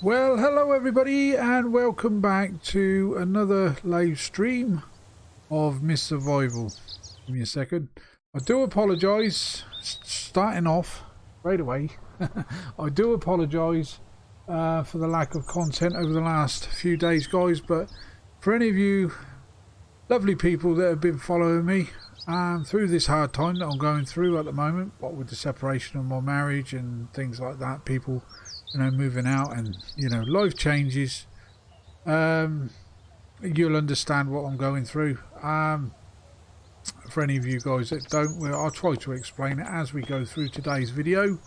Well, hello everybody and welcome back to another live stream of Miss Survival. Give me a second. I do apologise, starting off right away. I do apologise for the lack of content over the last few days, guys, but for any of you lovely people that have been following me through this hard time that I'm going through at the moment, what with the separation of my marriage and things like that, people moving out and life changes, you'll understand what I'm going through. For any of you guys that don't, well, I'll try to explain it as we go through today's video,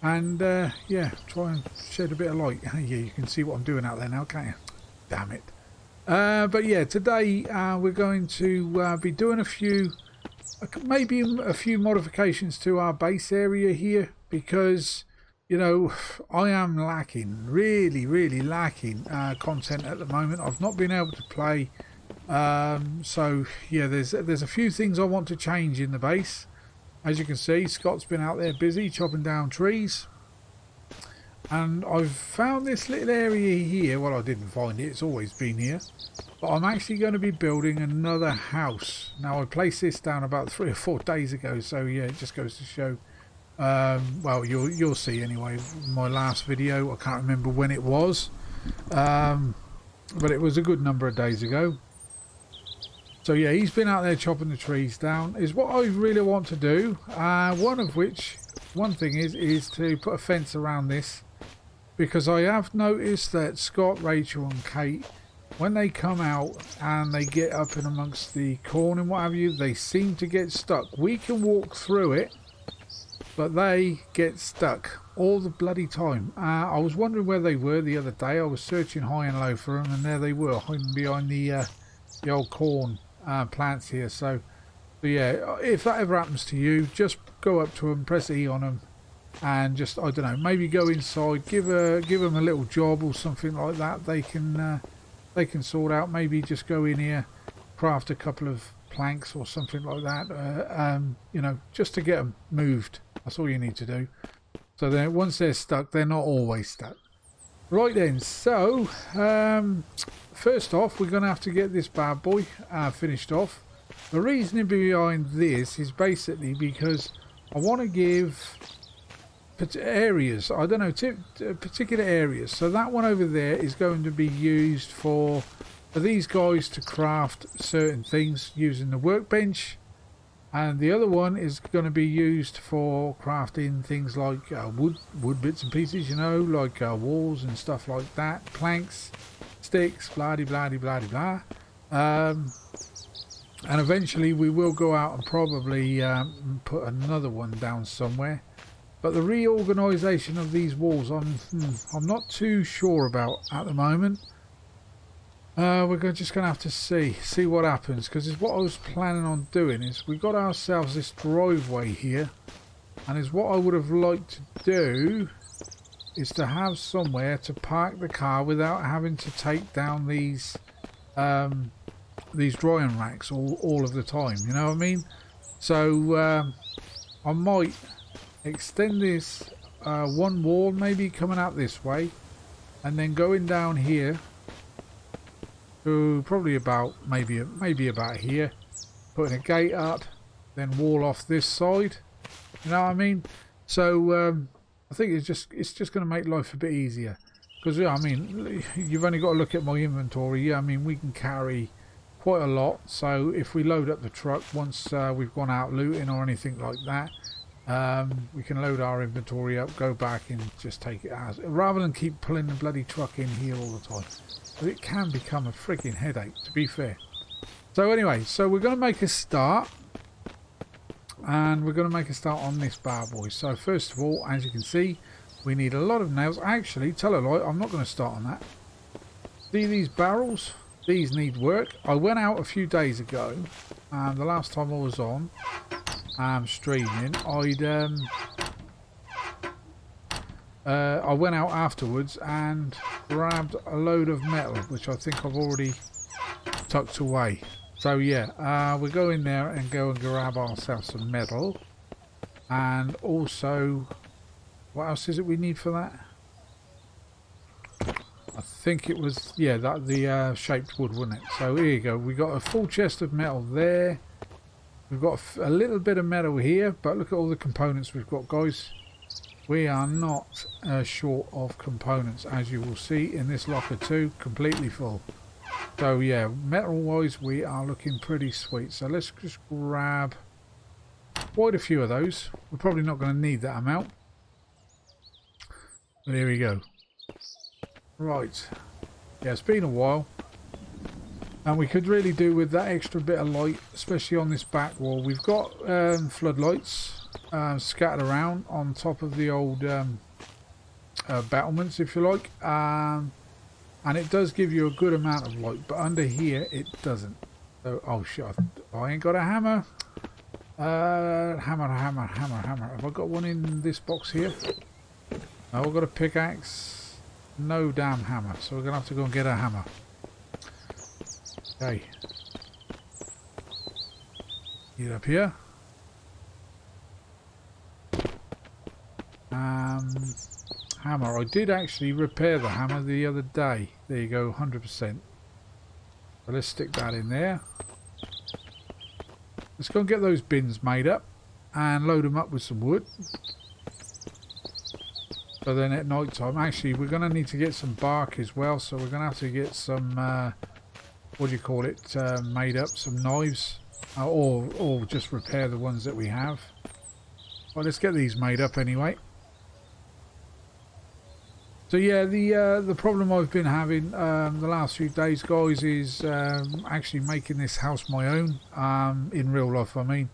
and yeah, try and shed a bit of light. Yeah, you can see what I'm doing out there now, can't you? Damn it. But yeah, today we're going to be doing maybe a few modifications to our base area here, because I am lacking, really lacking content at the moment. I've not been able to play, so yeah, there's a few things I want to change in the base. As you can see, Scott's been out there busy chopping down trees, and I've found this little area here. Well, I didn't find it, it's always been here, but I'm actually going to be building another house. Now, I placed this down about 3 or 4 days ago, so yeah, it just goes to show. Well, you'll see anyway. My last video, I can't remember when it was, but it was a good number of days ago. So yeah, he's been out there chopping the trees down. Is what I really want to do. One thing is to put a fence around this, because I have noticed that Scott, Rachel, and Kate, when they come out and they get up in amongst the corn and what have you, they seem to get stuck. We can walk through it, but they get stuck all the bloody time. I was wondering where they were the other day. I was searching high and low for them, and there they were, hiding behind the old corn plants here. So yeah, if that ever happens to you, just go up to them, press E on them, and just, I don't know, maybe go inside, give them a little job or something like that. They can sort out. Maybe just go in here, craft a couple of planks or something like that, just to get them moved. That's all you need to do. So then once they're stuck, they're not always stuck. Right then, so first off, we're going to have to get this bad boy finished off. The reasoning behind this is basically because I want to give areas, I don't know, particular areas. So that one over there is going to be used for these guys to craft certain things using the workbench, and the other one is going to be used for crafting things like wood bits and pieces, like walls and stuff like that, planks, sticks, blah blah blah blah. And eventually we will go out and probably put another one down somewhere. But the reorganization of these walls, I'm not too sure about at the moment. We're just going to have to see what happens, because what I was planning on doing is we got ourselves this driveway here, and is what I would have liked to do is to have somewhere to park the car without having to take down these drying racks all of the time, you know what I mean? So I might extend this one wall, maybe coming out this way, and then going down here to probably about maybe about here, putting a gate up, then wall off this side, you know what I mean? So I think it's just going to make life a bit easier, because I mean, you've only got to look at my inventory. Yeah, I mean, we can carry quite a lot, so if we load up the truck once we've gone out looting or anything like that, we can load our inventory up, go back and just take it out, rather than keep pulling the bloody truck in here all the time. But it can become a freaking headache, to be fair. So anyway, so we're going to make a start, and we're going to make a start on this bad boy. So first of all, as you can see, we need a lot of nails. Actually, tell a lie, I'm not going to start on that. See these barrels? These need work. I went out a few days ago, and the last time I was on streaming, I went out afterwards and grabbed a load of metal, which I think I've already tucked away. So yeah, we'll go in there and go and grab ourselves some metal, and also, what else is it we need for that? I think it was, yeah, that the shaped wood, wasn't it? So here you go. We got a full chest of metal there. We've got a little bit of metal here, but look at all the components we've got, guys. We are not short of components, as you will see in this locker too, completely full. So yeah, metal-wise, we are looking pretty sweet. So let's just grab quite a few of those. We're probably not going to need that amount. But here we go. Right. Yeah, it's been a while. And we could really do with that extra bit of light, especially on this back wall. We've got floodlights scattered around on top of the old battlements, if you like. And it does give you a good amount of light, but under here it doesn't. So, oh shit, I ain't got a hammer. Hammer. Have I got one in this box here? No, I've got a pickaxe. No damn hammer. So we're going to have to go and get a hammer. Okay. Get up here. Hammer. I did actually repair the hammer the other day. There you go, 100%. So let's stick that in there. Let's go and get those bins made up and load them up with some wood. So then at night time, actually we're going to need to get some bark as well. So we're going to have to get some, what do you call it, made up, some knives. Or just repair the ones that we have. Well, let's get these made up anyway. So yeah, the problem I've been having the last few days, guys, is actually making this house my own. In real life, I mean,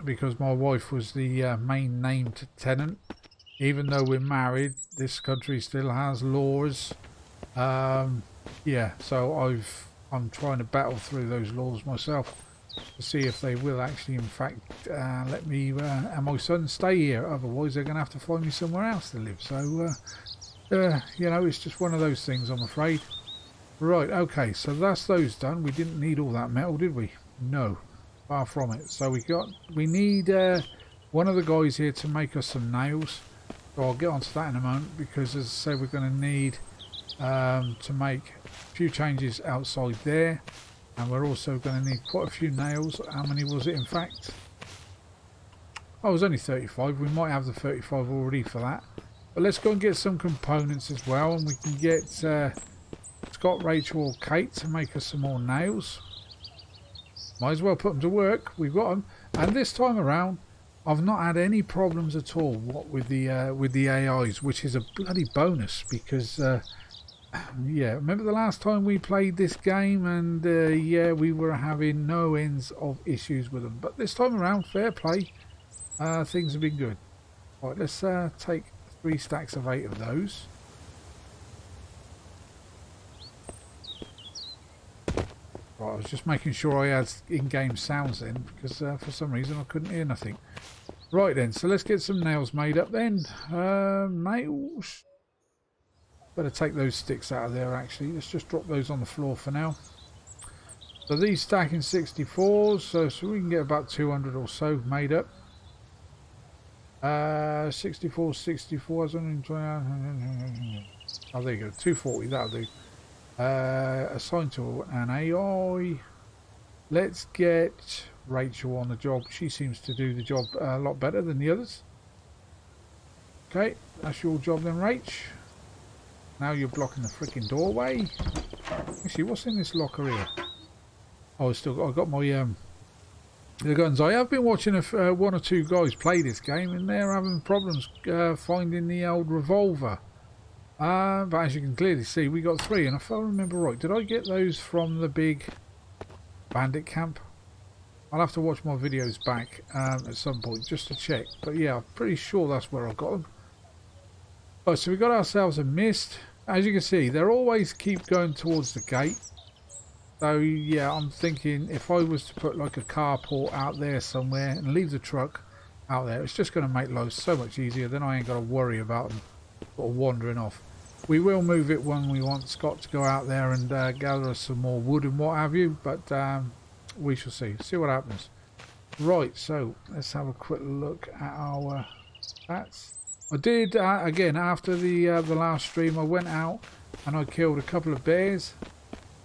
because my wife was the main named tenant. Even though we're married, this country still has laws. Yeah, so I'm trying to battle through those laws myself to see if they will actually, in fact, let me and my son stay here. Otherwise, they're going to have to find me somewhere else to live. So, you know, it's just one of those things, I'm afraid. Right, okay, so that's those done. We didn't need all that metal, did we? No, far from it. So we need one of the guys here to make us some nails. So I'll get onto that in a moment, because as I say, we're going to need to make a few changes outside there. And we're also going to need quite a few nails. How many was it, in fact? Oh, it was only 35. We might have the 35 already for that. But let's go and get some components as well. And we can get Scott, Rachel or Kate to make us some more nails. Might as well put them to work. We've got them. And this time around, I've not had any problems at all with the AIs, which is a bloody bonus, because... yeah, remember the last time we played this game, and yeah, we were having no ends of issues with them. But this time around, fair play, things have been good. Right, let's take 3 stacks of 8 of those. Right, I was just making sure I had in-game sounds then, because for some reason I couldn't hear nothing. Right then, so let's get some nails made up then. Nails. Better take those sticks out of there, actually. Let's just drop those on the floor for now. So these stack in 64s, so we can get about 200 or so made up. 64. Oh, there you go. 240, that'll do. Assigned to an AI. Let's get Rachel on the job. She seems to do the job a lot better than the others. Okay, that's your job then, Rach. Now you're blocking the freaking doorway. Actually, what's in this locker here? Oh, I've got my the guns. I have been watching one or two guys play this game, and they're having problems finding the old revolver. But as you can clearly see, we got 3, and if I remember right, did I get those from the big bandit camp? I'll have to watch my videos back at some point just to check. But yeah, I'm pretty sure that's where I got them. Oh, so we got ourselves a mist. As you can see, they always keep going towards the gate. So yeah, I'm thinking if I was to put like a carport out there somewhere and leave the truck out there, it's just going to make life so much easier. Then I ain't got to worry about them sort of wandering off. We will move it when we want Scott to go out there and gather us some more wood and what have you. But we shall see. See what happens. Right, so let's have a quick look at our stats. I did, again, after the last stream, I went out and I killed a couple of bears.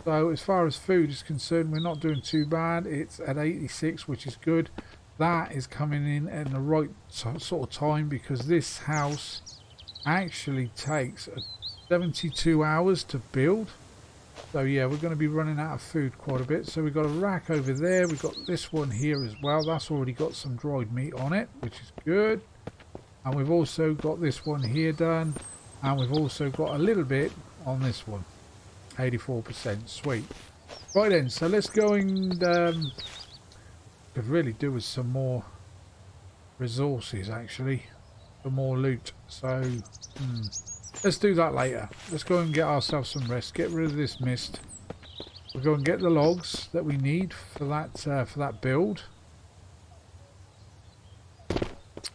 So as far as food is concerned, we're not doing too bad. It's at 86, which is good. That is coming in the right sort of time, because this house actually takes 72 hours to build. So yeah, we're going to be running out of food quite a bit. So we've got a rack over there. We've got this one here as well. That's already got some dried meat on it, which is good. And we've also got this one here done. And we've also got a little bit on this one. 84%. Sweet. Right then, so let's go and could really do with some more resources, actually. For more loot. So let's do that later. Let's go and get ourselves some rest. Get rid of this mist. We'll go and get the logs that we need for that build.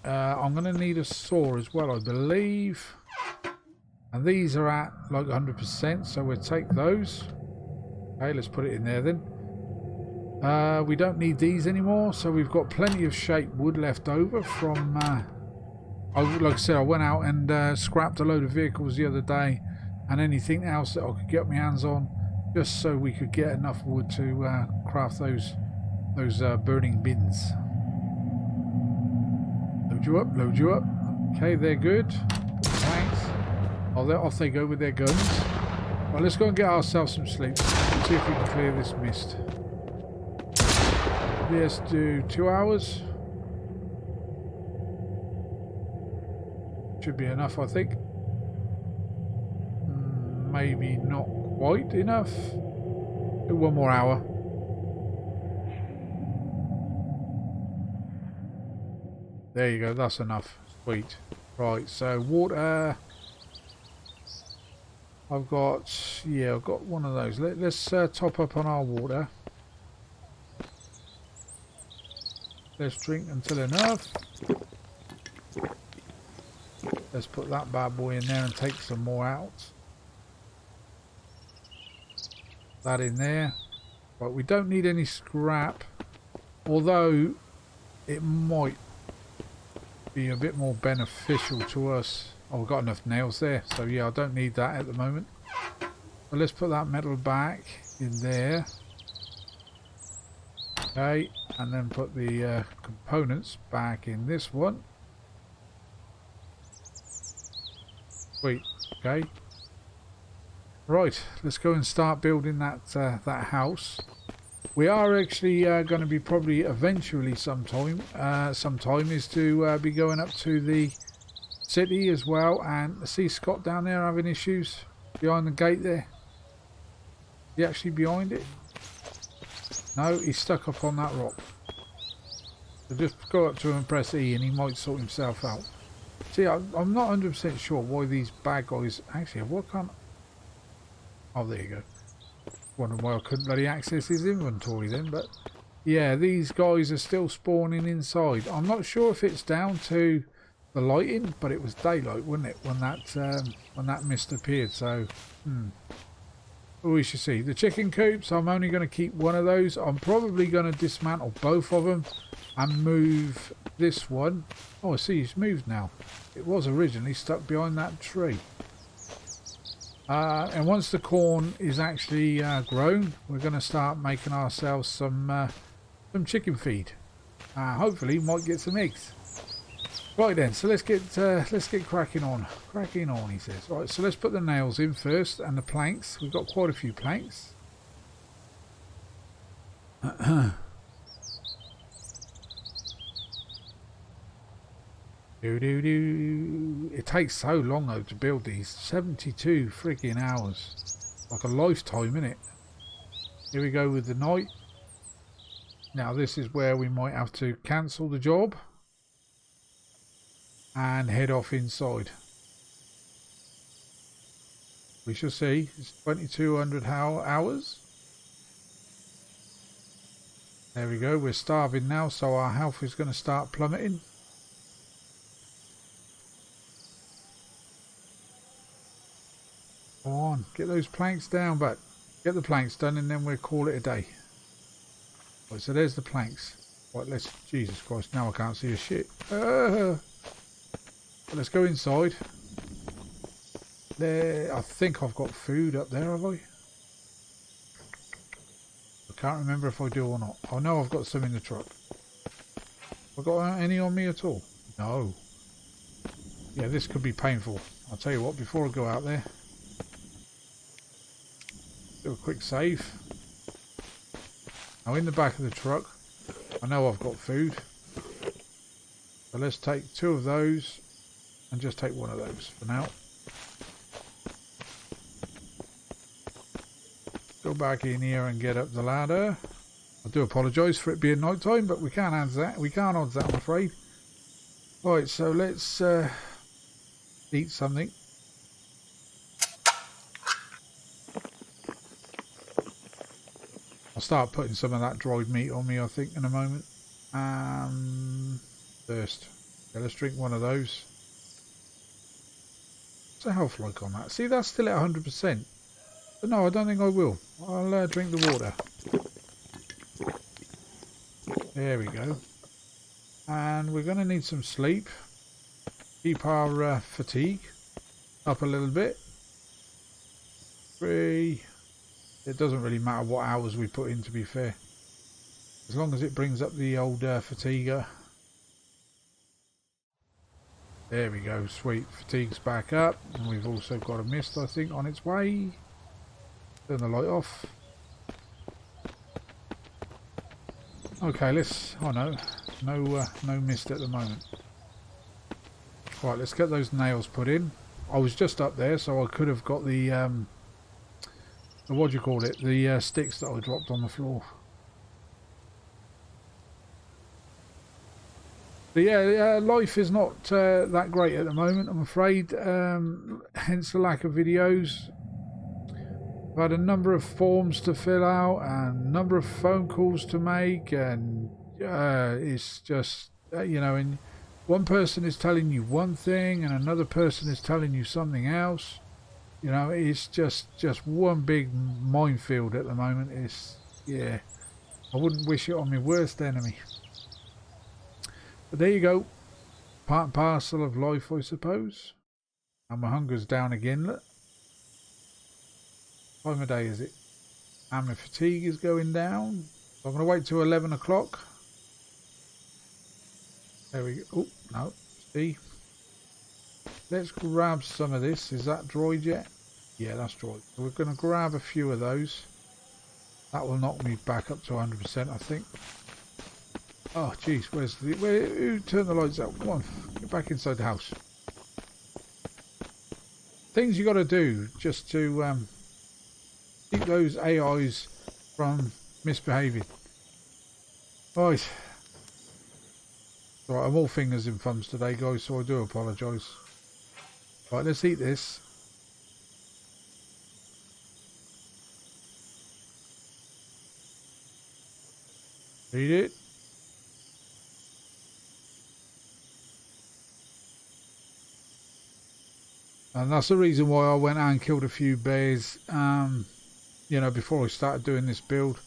I'm going to need a saw as well, I believe. And these are at like 100%, so we'll take those. Okay, let's put it in there then. We don't need these anymore, so we've got plenty of shaped wood left over from... like I said, I went out and scrapped a load of vehicles the other day, and anything else that I could get my hands on, just so we could get enough wood to craft those burning bins. Load you up, load you up. Okay, they're good. Thanks. Oh, off they go with their guns. Right, let's go and get ourselves some sleep. Let's see if we can clear this mist. Let's do 2 hours. Should be enough, I think. Maybe not quite enough. Do 1 more hour. There you go, that's enough. Sweet. Right, so water. I've got one of those. Let's top up on our water. Let's drink until enough. Let's put that bad boy in there and take some more out. That in there. Right, we don't need any scrap, although it might be a bit more beneficial to us. Oh, we've got enough nails there, so yeah, I don't need that at the moment. But let's put that metal back in there. Okay, and then put the components back in this one. Sweet. Okay. Right, let's go and start building that that house. We are actually going to be probably eventually sometime is to be going up to the city as well, and see Scott down there having issues behind the gate there. Is he actually behind it? No, he's stuck up on that rock. So just go up to him and press E and he might sort himself out. See, I'm not 100% sure why these bad guys... Actually, what can't... Oh, there you go. Wondering why I couldn't bloody access his inventory then, but... Yeah, these guys are still spawning inside. I'm not sure if it's down to the lighting, but it was daylight, wasn't it, when that mist appeared, so... We should see. The chicken coops, I'm only going to keep one of those. I'm probably going to dismantle both of them and move this one. Oh, I see it's moved now. It was originally stuck behind that tree. And once the corn is actually grown, we're going to start making ourselves some chicken feed. Hopefully, might get some eggs. Right then, so let's get cracking on. Cracking on, he says. Right, so let's put the nails in first and the planks. We've got quite a few planks. It takes so long though to build these. 72 freaking hours. Like a lifetime, innit? Here we go with the night. Now this is where we might have to cancel the job and head off inside. We shall see. It's 2200 hours. There we go. We're starving now, so our health is going to start plummeting. Go on, get those planks down, but get the planks done and then we'll call it a day. Right, so there's the planks. Right, let's... Jesus Christ, now I can't see a shit. Right, let's go inside. There, I think I've got food up there, have I? I can't remember if I do or not. I know I've got some in the truck. Have I got any on me at all? No. Yeah, this could be painful. I'll tell you what, before I go out there, do a quick save. Now in the back of the truck, I know I've got food. So let's take 2 of those and just take 1 of those for now. Go back in here and get up the ladder. I do apologise for it being night time, but we can't odds that. We can't odds that, I'm afraid. Right, so let's eat something. I'll start putting some of that dried meat on me, I think, in a moment. First, okay, let's drink 1 of those. What's the health like on that? See, that's still at 100%. But no, I don't think I will. I'll drink the water. There we go. And we're going to need some sleep. Keep our fatigue up a little bit. 3. It doesn't really matter what hours we put in, to be fair. As long as it brings up the old fatiguer. There we go, sweet. Fatigue's back up. And we've also got a mist, I think, on its way. Turn the light off. Okay, let's... Oh no. No mist at the moment. Right, let's get those nails put in. I was just up there, so I could have got the what do you call it? The sticks that I dropped on the floor. But yeah, life is not that great at the moment, I'm afraid. Hence the lack of videos. I've had a number of forms to fill out and a number of phone calls to make, and it's just you know, and one person is telling you one thing and another person is telling you something else. You know, it's just one big minefield at the moment. It's, yeah, I wouldn't wish it on my worst enemy. But there you go. Part and parcel of life, I suppose. And my hunger's down again. Look. What time of day is it? And my fatigue is going down. So I'm going to wait till 11 o'clock. There we go. Oh, no. See? Let's grab some of this. Is that dried yet? Yeah, that's dried. So we're going to grab a few of those. That will knock me back up to 100%, I think. Oh, jeez. Who turned the lights out? Come on. Get back inside the house. Things you got to do just to keep those AIs from misbehaving. Right. Right, I'm all fingers and thumbs today, guys, so I do apologise. Right, let's eat this. Eat it. And that's the reason why I went out and killed a few bears, you know, before I started doing this build.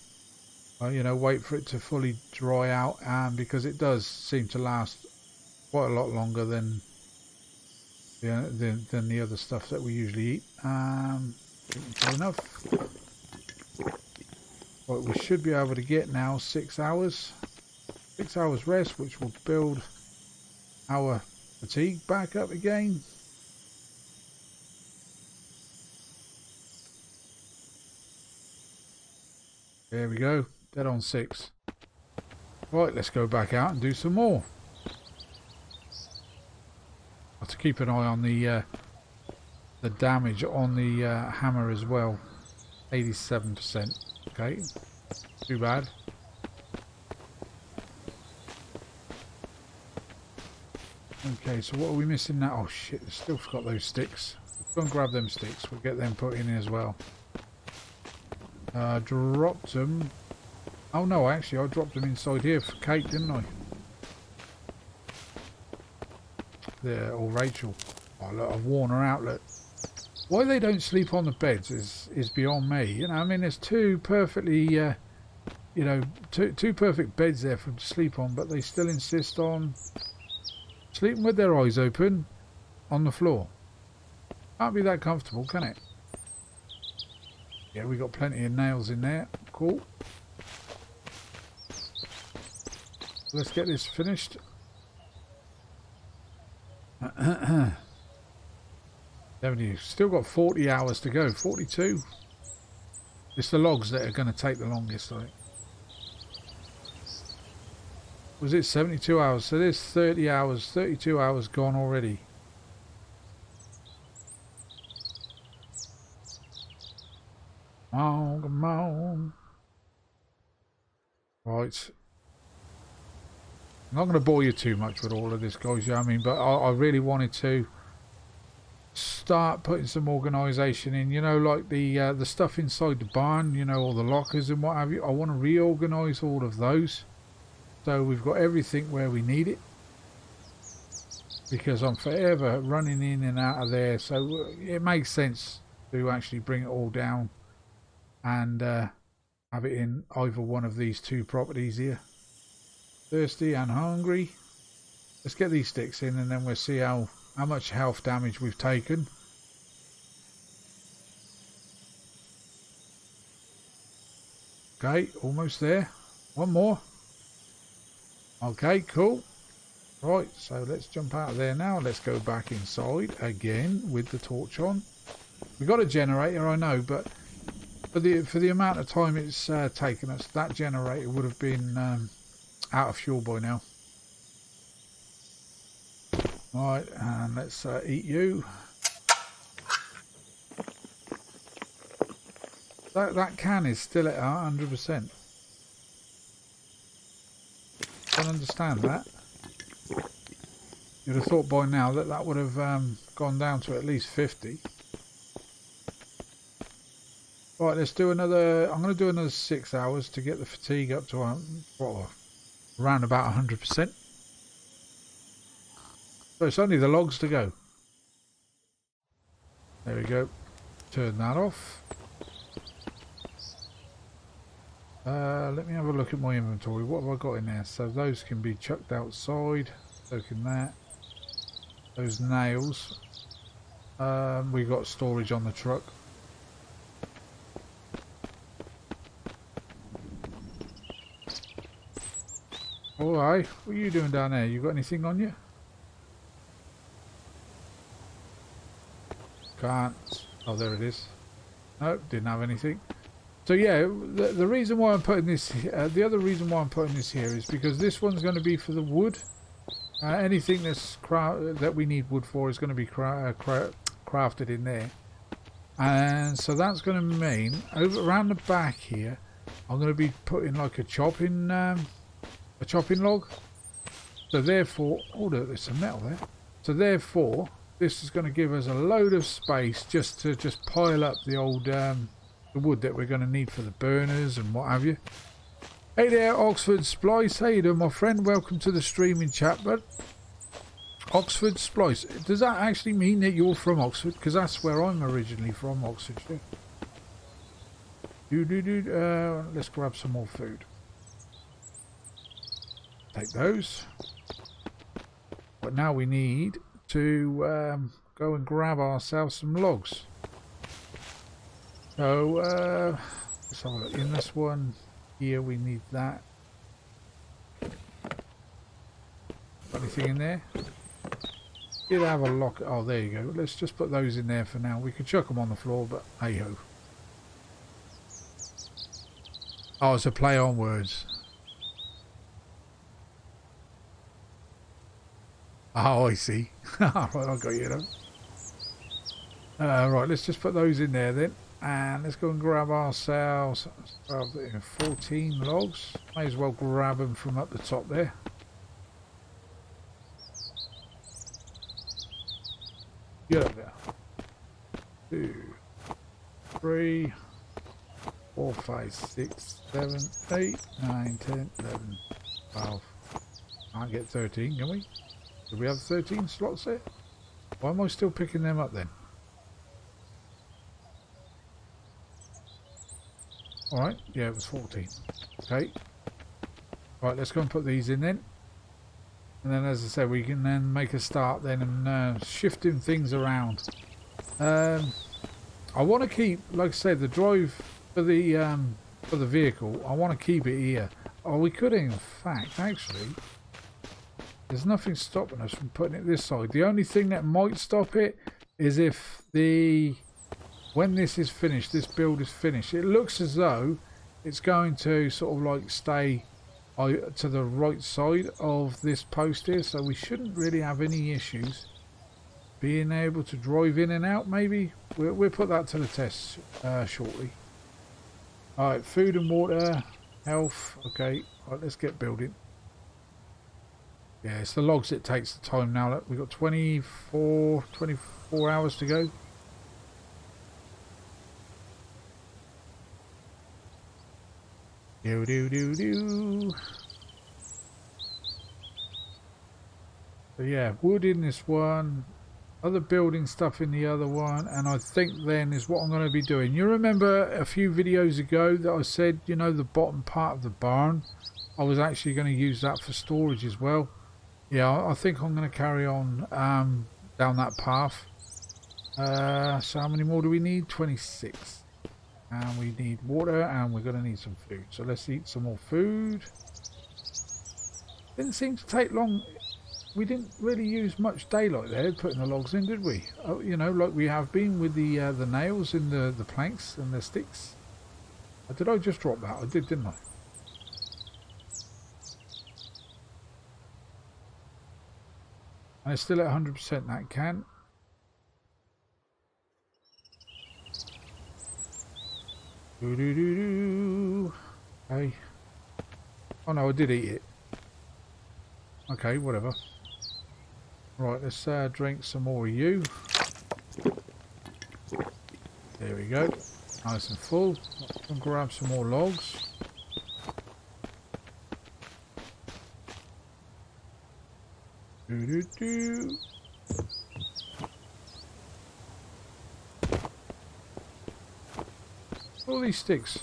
You know, wait for it to fully dry out, because it does seem to last quite a lot longer than the other stuff that we usually eat. Fair enough. Right, we should be able to get now 6 hours. 6 hours rest, which will build our fatigue back up again. There we go. Dead on 6. Right, let's go back out and do some more. Have to keep an eye on the damage on the hammer as well. 87%. Okay, too bad. Okay, so what are we missing now? Oh shit, I still forgot those sticks. Go and grab them sticks. We'll get them put in as well. Dropped them. Oh no, actually I dropped them inside here for Kate, didn't I? There, or Rachel. Oh look, I've worn her out, look. Why they don't sleep on the beds is beyond me. You know, I mean, there's two perfectly, you know, two perfect beds there for them to sleep on, but they still insist on sleeping with their eyes open. on the floor. Can't be that comfortable, can it? Yeah, we got plenty of nails in there. Cool. Let's get this finished. Still got 40 hours to go. 42. It's the logs that are going to take the longest, I think. Was it 72 hours? So there's 30 hours, 32 hours gone already. Oh, come on. Right. I'm not going to bore you too much with all of this, guys, you know what I mean? But I really wanted to start putting some organisation in, you know, like the stuff inside the barn, you know, all the lockers and what have you. I want to reorganise all of those. So we've got everything where we need it. Because I'm forever running in and out of there. So it makes sense to actually bring it all down and have it in either one of these two properties here. Thirsty and hungry. Let's get these sticks in and then we'll see how much health damage we've taken. Okay, almost there. One more. Okay, cool. Right, so let's jump out of there now. Let's go back inside again with the torch on. We've got a generator, I know, but for the amount of time it's taken us, that generator would have been out of fuel by now. Right, and let's eat you. That can is still at 100%. Don't understand that. You'd have thought by now that that would have gone down to at least 50. Right, let's do another. I'm going to do another 6 hours to get the fatigue up to around about 100%. So it's only the logs to go. There we go. Turn that off. Let me have a look at my inventory. What have I got in there? So those can be chucked outside. So can that. Those nails. We got storage on the truck. Alright, what are you doing down there? You got anything on you? Can't. Oh, there it is. Nope, didn't have anything. So yeah, the reason why I'm putting this, the other reason why I'm putting this here is because this one's going to be for the wood. Anything that we need wood for is going to be crafted in there. And so that's going to mean around the back here, I'm going to be putting like a chopping log. So therefore, oh look, there's some metal there. So therefore, this is going to give us a load of space just to pile up the old the wood that we're going to need for the burners and what have you. Hey there, Oxford Splice. How you doing, my friend? Welcome to the streaming chat, bud. Oxford Splice. Does that actually mean that you're from Oxford? Because that's where I'm originally from, Oxfordshire. Let's grab some more food. Take those. But now we need to go and grab ourselves some logs. So let's have a look. In this one here we need that. Got anything in there? Did have a lock. Oh, there you go. Let's just put those in there for now. We could chuck them on the floor, but hey ho. Oh, it's a play on words. Oh, I see. Right, I got you now. Right, let's just put those in there then. And let's go and grab ourselves 14 logs. May as well grab them from up the top there. Get up there. 2, 3, 4, 5, 6, 7, 8, 9, 10, 11, 12. Can't get 13, can we? Do we have 13 slots there? Why am I still picking them up then? Alright, yeah, it was 14. Okay. Right, let's go and put these in then. And then, as I said, we can then make a start then and shifting things around. I want to keep, like I said, the drive for the vehicle. I want to keep it here. Oh, we could, in fact, actually. There's nothing stopping us from putting it this side. The only thing that might stop it is if when this is finished, this build is finished. It looks as though it's going to sort of like stay to the right side of this post here, so we shouldn't really have any issues being able to drive in and out. Maybe we'll put that to the test shortly. Alright, food and water, health. Okay, alright, let's get building. Yeah, it's the logs that takes the time now. Look, we've got 24 hours to go. Do. So yeah, wood in this one, other building stuff in the other one, and I think then is what I'm going to be doing. You remember a few videos ago that I said, you know, the bottom part of the barn, I was actually going to use that for storage as well. Yeah, I think I'm going to carry on down that path. So how many more do we need? 26. And we need water, and we're going to need some food. So let's eat some more food. Didn't seem to take long. We didn't really use much daylight there putting the logs in, did we? Oh, you know, like we have been with the nails in the planks and the sticks. Did I just drop that? I did, didn't I? And it's still at 100% that can. Okay. Oh no, I did eat it. Okay, whatever. Right, let's drink some more of you. There we go. Nice and full. Let's grab some more logs. All these sticks.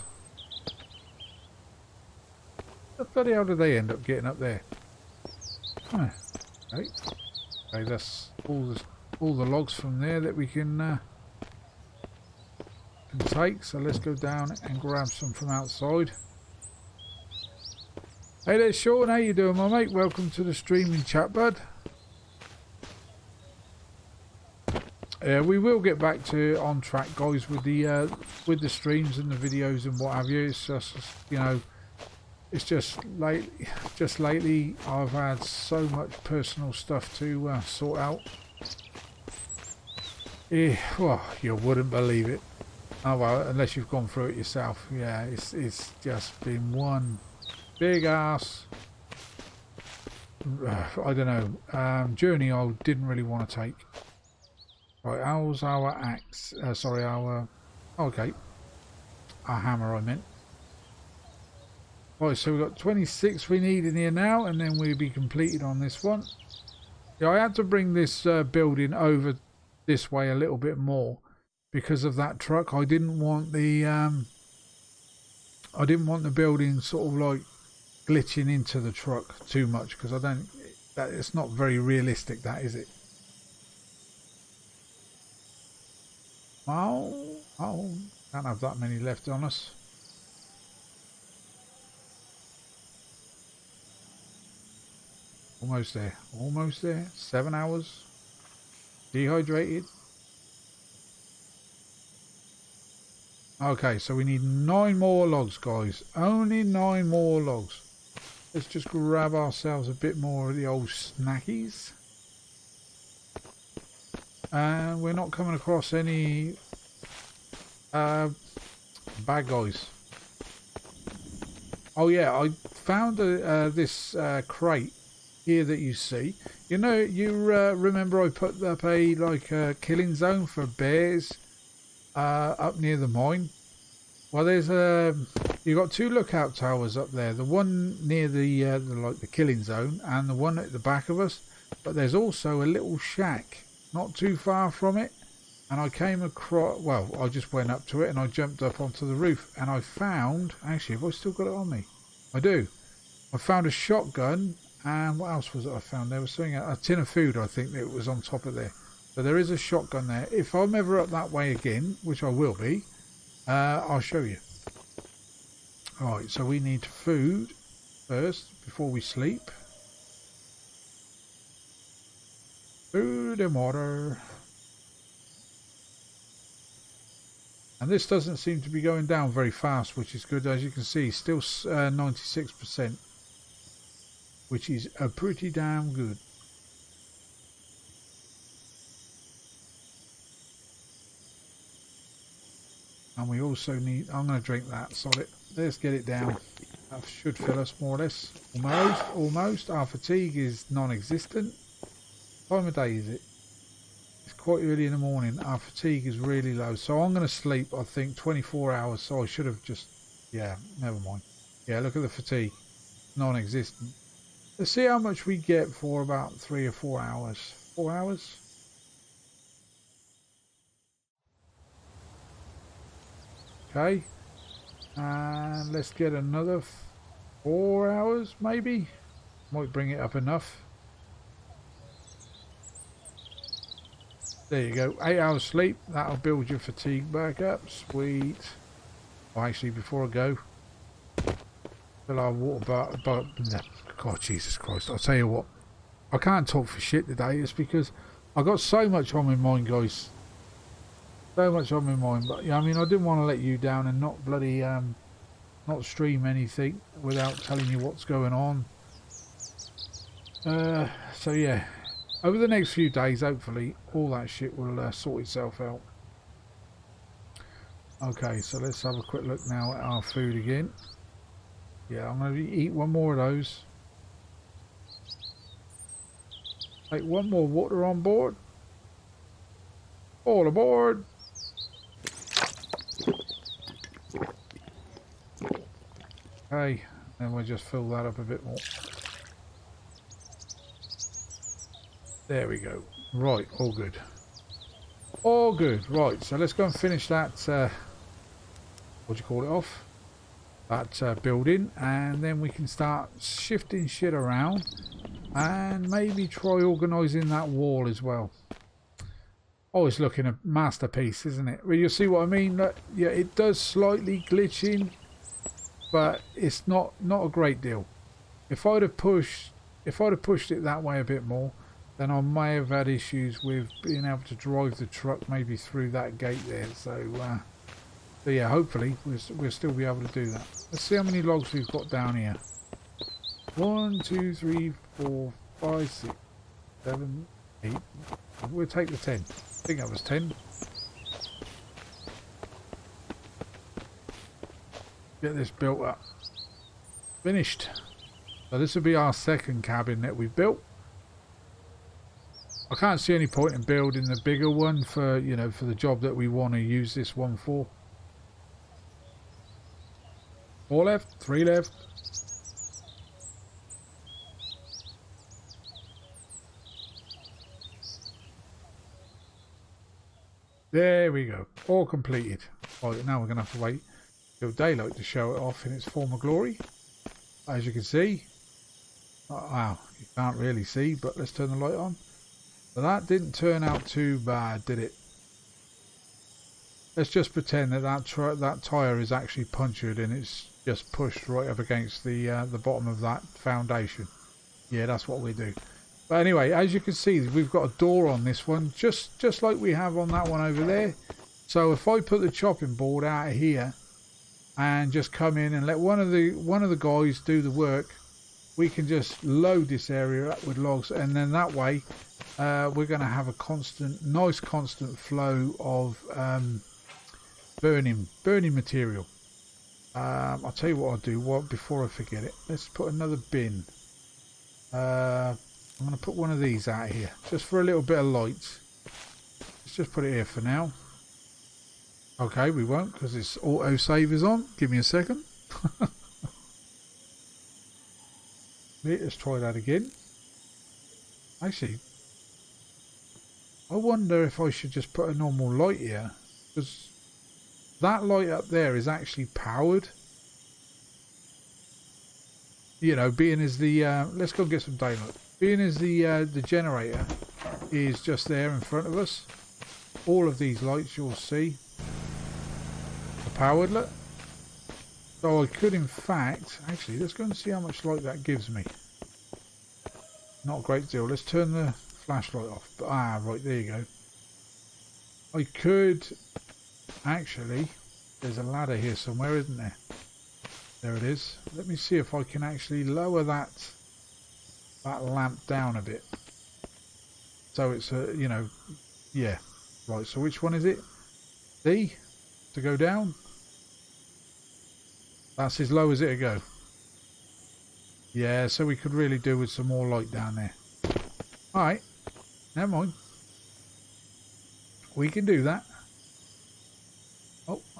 What the bloody hell did they end up getting up there? Huh. Okay. Okay, that's all the logs from there that we can take. So let's go down and grab some from outside. Hey there, Sean. How you doing, my mate? Welcome to the streaming chat, bud. We will get back to on track, guys, with the streams and the videos and what have you. It's just, you know, it's just lately I've had so much personal stuff to sort out. Well, you wouldn't believe it. Oh well, unless you've gone through it yourself. Yeah, it's just been one big ass. I don't know. Journey I didn't really want to take. Right, how's our axe? Sorry, our... Okay. Our hammer, I meant. Right, so we've got 26 we need in here now, and then we'll be completed on this one. Yeah, I had to bring this building over this way a little bit more because of that truck. I didn't want the building sort of like glitching into the truck too much, because it's not very realistic, that is it? Oh, can't have that many left on us. Almost there, almost there. 7 hours. Dehydrated. Okay, so we need 9 more logs, guys. Only 9 more logs. Let's just grab ourselves a bit more of the old snackies. And we're not coming across any bad guys. Oh yeah, I found this crate here that you see. You know, you remember I put up a killing zone for bears up near the mine. Well, there's you got 2 lookout towers up there. The one near the killing zone, and the one at the back of us. But there's also a little shack not too far from it, and I came across, well, I just went up to it and I jumped up onto the roof, and I found, actually, have I still got it on me? I do. I found a shotgun And what else was it I found? There was something, a tin of food, I think, that was on top of there. So there is a shotgun there. If I'm ever up that way again, which I will be, I'll show you. Alright, so we need food first before we sleep. Food and water. And this doesn't seem to be going down very fast, which is good. As you can see, still 96%, which is pretty damn good. And we also need, I'm going to drink that, solid. Let's get it down. That should fill us more or less. Almost. Our fatigue is non-existent. What time of day is it? It's quite early in the morning. Our fatigue is really low. So I'm going to sleep, I think, 24 hours. So I should have just, yeah, never mind. Yeah, look at the fatigue. Non-existent. Let's see how much we get for about 3 or 4 hours. 4 hours? Okay. And let's get another 4 hours, maybe. Might bring it up enough. There you go. 8 hours sleep. That'll build your fatigue back up. Sweet. Oh, actually, before I go, fill our water bottle. God, Jesus Christ. I'll tell you what. I can't talk for shit today. It's because I got so much on my mind, guys. So much on my mind. But yeah, I mean, I didn't want to let you down and not bloody not stream anything without telling you what's going on. So yeah, over the next few days, hopefully, all that shit will sort itself out. Okay, so let's have a quick look now at our food again. Yeah, I'm going to eat one more of those. Take one more water on board. All aboard. Okay, and we'll just fill that up a bit more. There we go. Right, all good. All good. Right, so let's go and finish that, what do you call it off? That building, and then we can start shifting shit around and maybe try organising that wall as well. Oh, it's looking a masterpiece, isn't it? Well, you'll see what I mean. Look, yeah, it does slightly glitch in, but it's not a great deal. If I'd have pushed it that way a bit more, then I may have had issues with being able to drive the truck maybe through that gate there. So yeah, hopefully we'll still be able to do that. Let's see how many logs we've got down here. 1, 2, 3, 4, 5, 6, 7, 8. We'll take the 10. I think that was 10. Get this built up. Finished. So this will be our second cabin that we've built. I can't see any point in building the bigger one for, you know, for the job that we want to use this one for. 4 left, 3 left. There we go. All completed. Right, now we're going to have to wait till daylight to show it off in its former glory. As you can see. Oh, wow, you can't really see, but let's turn the light on. So that didn't turn out too bad, did it? Let's just pretend that that tyre is actually punctured and it's just pushed right up against the bottom of that foundation. Yeah, that's what we do. But anyway, as you can see, we've got a door on this one, just like we have on that one over there. So if I put the chopping board out here and just come in and let one of the guys do the work, we can just load this area up with logs, and then that way we're going to have a nice constant flow of burning material. I'll tell you what I'll do before I forget it. Let's put another bin. I'm going to put one of these out here just for a little bit of light. Let's just put it here for now. Okay, we won't because its auto save is on. Give me a second. Let's try that again. Actually, I wonder if I should just put a normal light here, because that light up there is actually powered. you know, being as the let's go and get some daylight. Being as the generator is just there in front of us, all of these lights you'll see are powered. Look, so I could in fact actually let's go and see how much light that gives me. Not a great deal. Let's turn the flashlight off. But right, there you go. I could actually, there's a ladder here somewhere, isn't there? There it is. Let me see if I can actually lower that lamp down a bit. So it's a, you know, yeah. Right, so which one is it? D to go down. That's as low as it'll go. Yeah, so we could really do with some more light down there. Alright, never mind. We can do that.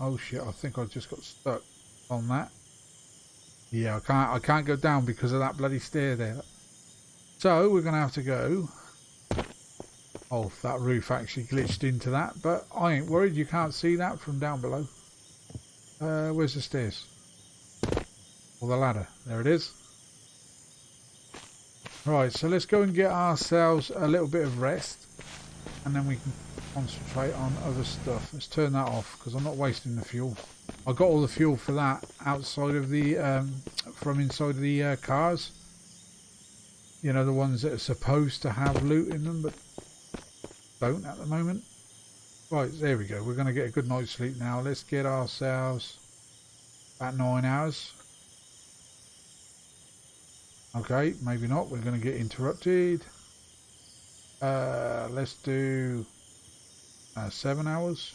Oh shit, I think I just got stuck on that. Yeah, I can't go down because of that bloody stair there. So we're gonna have to go. Oh, that roof actually glitched into that, but I ain't worried, you can't see that from down below. Where's the stairs? Or the ladder? There it is. Right, so let's go and get ourselves a little bit of rest, and then we can concentrate on other stuff. Let's turn that off because I'm not wasting the fuel. I got all the fuel for that outside of the from inside the cars. You know, the ones that are supposed to have loot in them but don't at the moment. Right, there we go. We're going to get a good night's sleep now. Let's get ourselves about 9 hours. Okay, maybe not. We're going to get interrupted. Let's do 7 hours.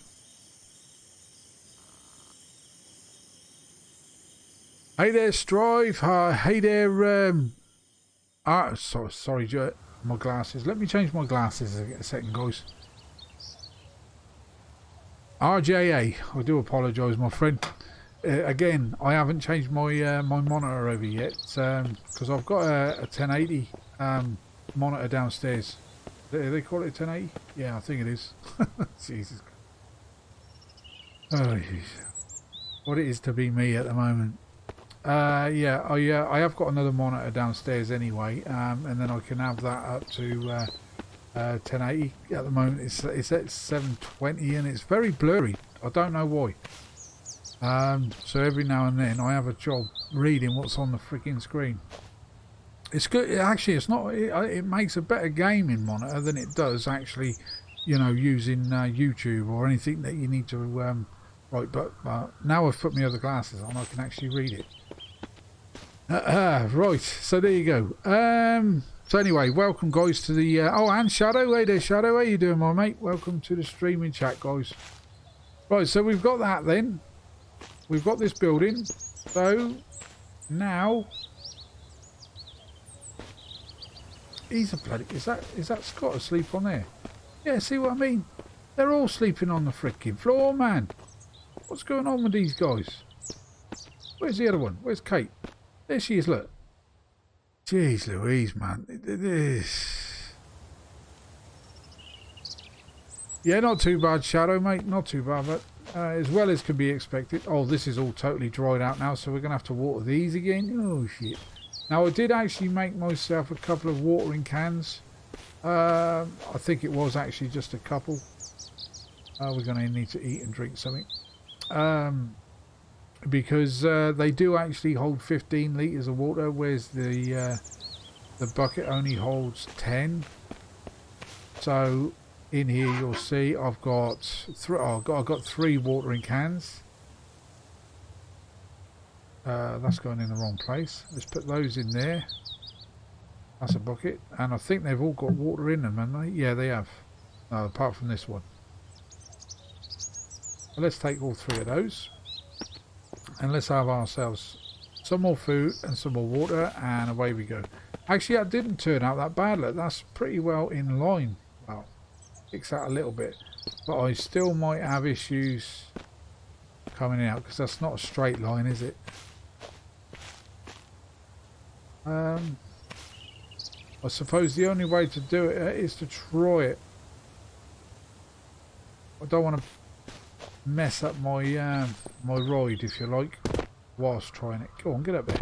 Hey there, Strive. Hey there. Sorry, my glasses. Let me change my glasses a second, guys. RJA. I do apologise, my friend. Again, I haven't changed my my monitor over yet because I've got a 1080 monitor downstairs. They call it a 1080? Yeah, I think it is. Jesus. Oh, geez. What it is to be me at the moment. Yeah, I have got another monitor downstairs anyway, and then I can have that up to 1080. At the moment, it's at 720, and it's very blurry. I don't know why. So every now and then I have a job reading what's on the freaking screen. It's good. Actually, it's not. It makes a better gaming monitor than it does actually, you know, using YouTube or anything that you need to. Right, but now I've put my other glasses on, I can actually read it. Right, so there you go. So anyway, welcome guys to the. Oh, and Shadow, hey there, Shadow. How you doing, my mate? Welcome to the streaming chat, guys. Right, so we've got that then. We've got this building. So now. He's a bloody. Is that Scott asleep on there? Yeah, see what I mean? They're all sleeping on the freaking floor, man. What's going on with these guys? Where's the other one? Where's Kate? There she is, look. Jeez Louise, man. Yeah, not too bad, Shadow, mate. Not too bad, but as well as can be expected. Oh, this is all totally dried out now, so we're going to have to water these again. Oh, shit. Now, I did actually make myself a couple of watering cans. I think it was actually just a couple. We're going to need to eat and drink something. Because they do actually hold 15 litres of water, whereas the bucket only holds 10. So in here you'll see I've got I've got 3 watering cans. That's going in the wrong place. Let's put those in there. That's a bucket, and I think they've all got water in them, haven't they? Yeah, they have. No, apart from this one. So let's take all 3 of those, and let's have ourselves some more food and some more water, and away we go. Actually, that didn't turn out that bad. Look, that's pretty well in line. Well, fix that a little bit, but I still might have issues coming out because that's not a straight line, is it? I suppose the only way to do it is to try it. I don't want to mess up my my ride, if you like, whilst trying it. Go on, get up there.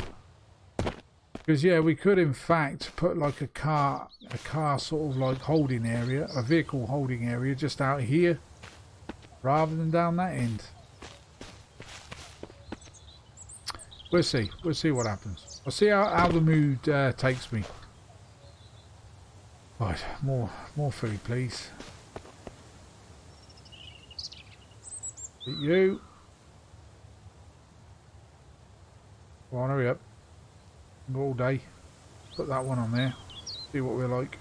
Because yeah, we could in fact put like a car sort of like holding area, a vehicle holding area just out here rather than down that end. We'll see what happens. I'll see how the mood takes me. Right, more food please. You. Come on, hurry up. Go all day. Put that one on there. See what we're like.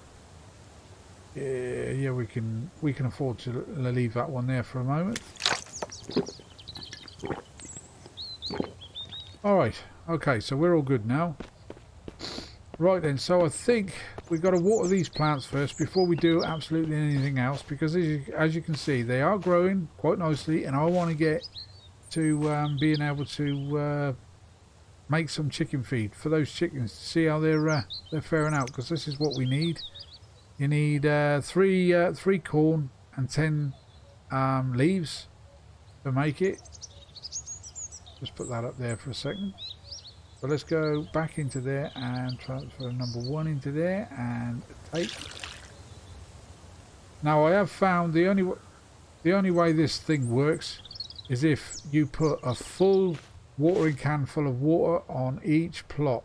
Yeah, we can afford to leave that one there for a moment. Alright, okay, so we're all good now. Right then, so I think we've got to water these plants first before we do absolutely anything else, because as you can see, they are growing quite nicely, and I want to get to being able to make some chicken feed for those chickens to see how they're faring out, because this is what we need. You need three corn and 10 leaves to make it. Just put that up there for a second. So let's go back into there and transfer number 1 into there and take. Now I have found the only way this thing works is if you put a full watering can full of water on each plot.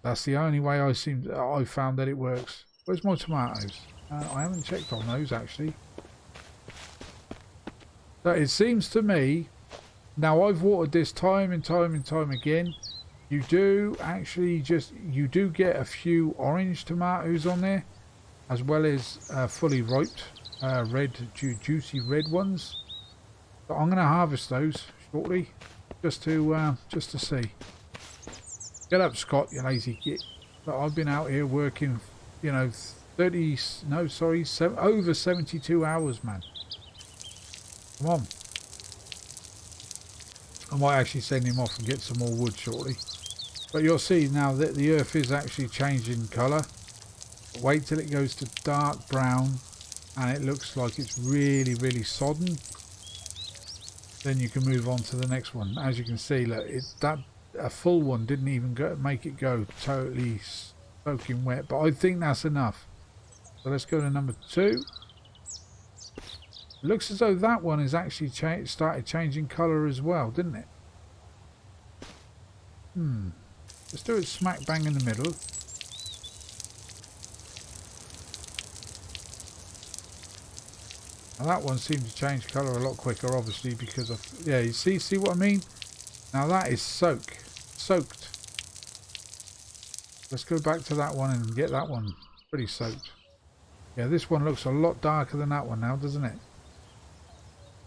That's the only way I found that it works. Where's my tomatoes? I haven't checked on those actually. So it seems to me, now I've watered this time and time again, you do get a few orange tomatoes on there, as well as fully ripe red, juicy red ones. So I'm going to harvest those shortly, just to see. Get up, Scott, you lazy git. But I've been out here working, you know, over 72 hours, man. Come on. I might actually send him off and get some more wood shortly. But you'll see now that the earth is actually changing colour. Wait till it goes to dark brown and it looks like it's really, really sodden. Then you can move on to the next one. As you can see, look, a full one didn't even make it go totally soaking wet. But I think that's enough. So let's go to number 2. It looks as though that one has actually started changing colour as well, didn't it? Let's do it smack bang in the middle. Now that one seemed to change colour a lot quicker, obviously, because of... Yeah, you see what I mean? Now that is soaked. Let's go back to that one and get that one pretty soaked. Yeah, this one looks a lot darker than that one now, doesn't it?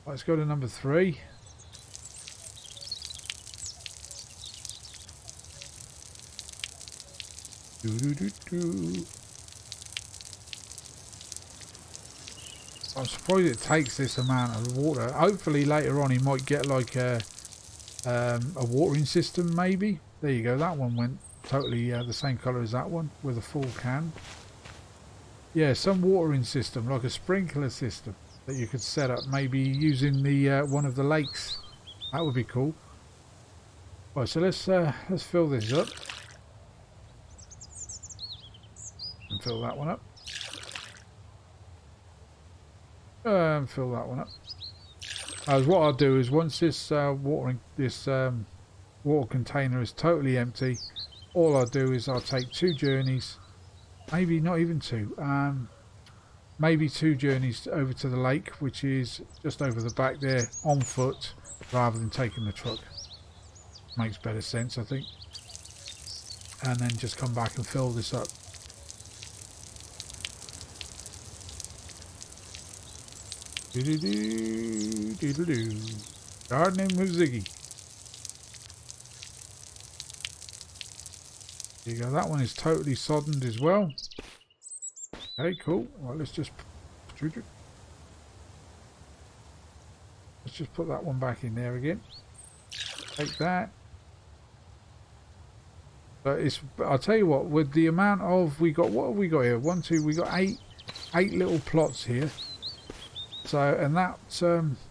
Let's go to number 3. I'm surprised it takes this amount of water. Hopefully later on he might get like a watering system maybe. There you go, that one went totally the same colour as that one with a full can. Yeah, some watering system, like a sprinkler system that you could set up, maybe using the one of the lakes. That would be cool. Right, so let's fill this up and fill that one up. Fill that one up. As what I'll do is once this water container is totally empty, all I'll do is I'll take 2 journeys, maybe not even 2. Maybe 2 journeys over to the lake, which is just over the back there, on foot, rather than taking the truck. Makes better sense, I think. And then just come back and fill this up. Gardening with Ziggy. There you go, that one is totally soddened as well. Okay, cool. Right, let's just put that one back in there again. Take that. But I'll tell you what, with the amount of what have we got here? 1, 2, we got 8 little plots here. So, and that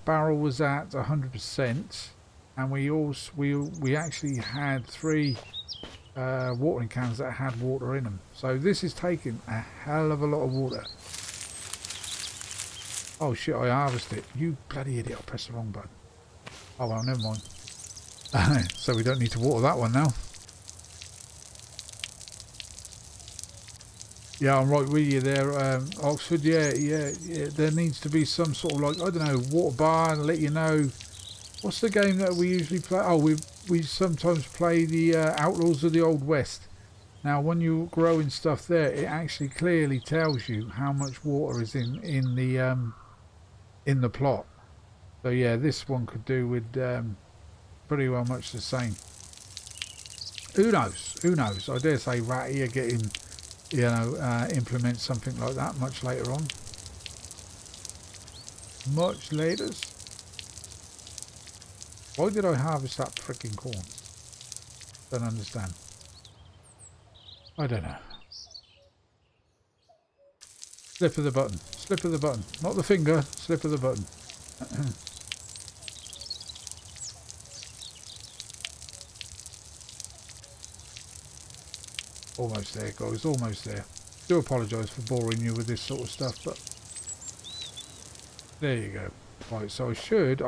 barrel was at 100%, and we actually had 3 watering cans that had water in them. So this is taking a hell of a lot of water. Oh shit, I harvested it. You bloody idiot, I pressed the wrong button. Oh well, never mind. So we don't need to water that one now. Yeah, I'm right with you there, Oxford. Yeah, there needs to be some sort of, like, I don't know, water bar and let you know. What's the game that we usually play? Oh, we sometimes play the Outlaws of the Old West. Now, when you're growing stuff there, it actually clearly tells you how much water is in the plot. So yeah, this one could do with pretty well much the same. Who knows? Who knows? I dare say Ratty are getting, you know, implement something like that much later on. Much later. Why did I harvest that freaking corn? Don't understand. I don't know. Slip of the button. Slip of the button. Not the finger. Slip of the button. Almost there, guys. Almost there. Do apologise for boring you with this sort of stuff, but there you go. Right, so I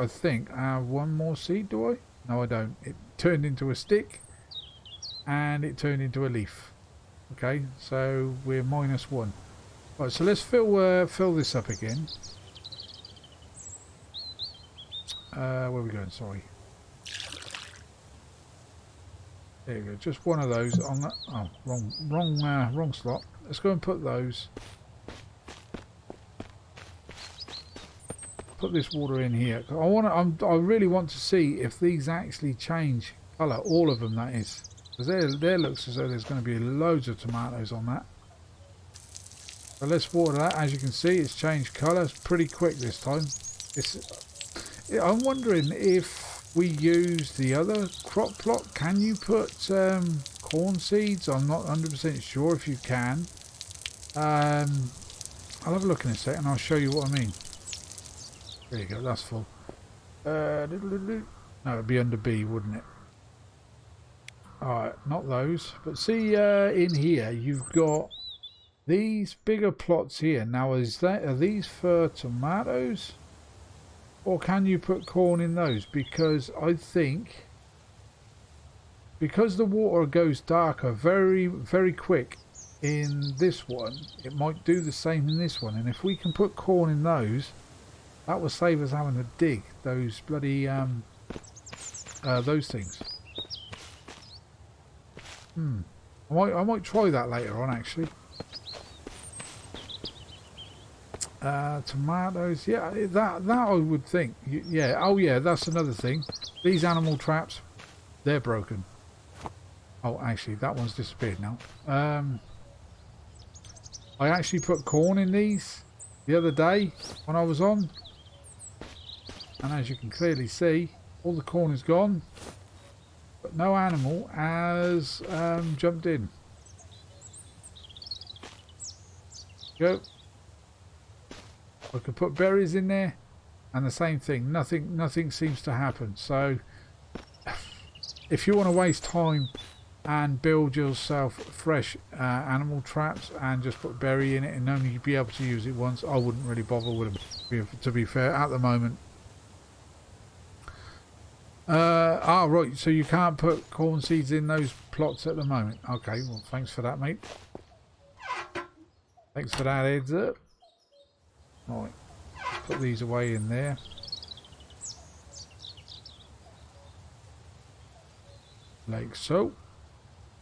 think, have one more seed, do I? No, I don't. It turned into a stick, and it turned into a leaf. Okay, so we're -1. Right, so let's fill this up again. Where are we going? Sorry. There you go. Just one of those on that. Oh, wrong slot. Let's go and put those. Put this water in here. I really want to see if these actually change colour. All of them, that is. Because there looks as though there's going to be loads of tomatoes on that. So let's water that. As you can see, it's changed colour. It's pretty quick this time. I'm wondering if we use the other crop plot. Can you put corn seeds? I'm not 100% sure if you can. I'll have a look in a second. I'll show you what I mean. There you go. That's full. No, it'd be under B, wouldn't it? Alright, not those. But see, in here, you've got these bigger plots here. Now, are these for tomatoes? Or can you put corn in those? Because I think, because the water goes darker very, very quick in this one, it might do the same in this one. And if we can put corn in those, that will save us having to dig those bloody, those things. I might try that later on, actually. Tomatoes, yeah, that I would think. Yeah, oh yeah, that's another thing. These animal traps, they're broken. Oh, actually, that one's disappeared now. I actually put corn in these the other day when I was on. And as you can clearly see, all the corn is gone. But no animal has jumped in. Go. I could put berries in there, and the same thing. Nothing seems to happen. So, if you want to waste time and build yourself fresh animal traps and just put berry in it and only be able to use it once, I wouldn't really bother with them. To be fair, at the moment. Right. So you can't put corn seeds in those plots at the moment. Okay. Well, thanks for that, mate. Thanks for that heads up. Right, put these away in there. Like so.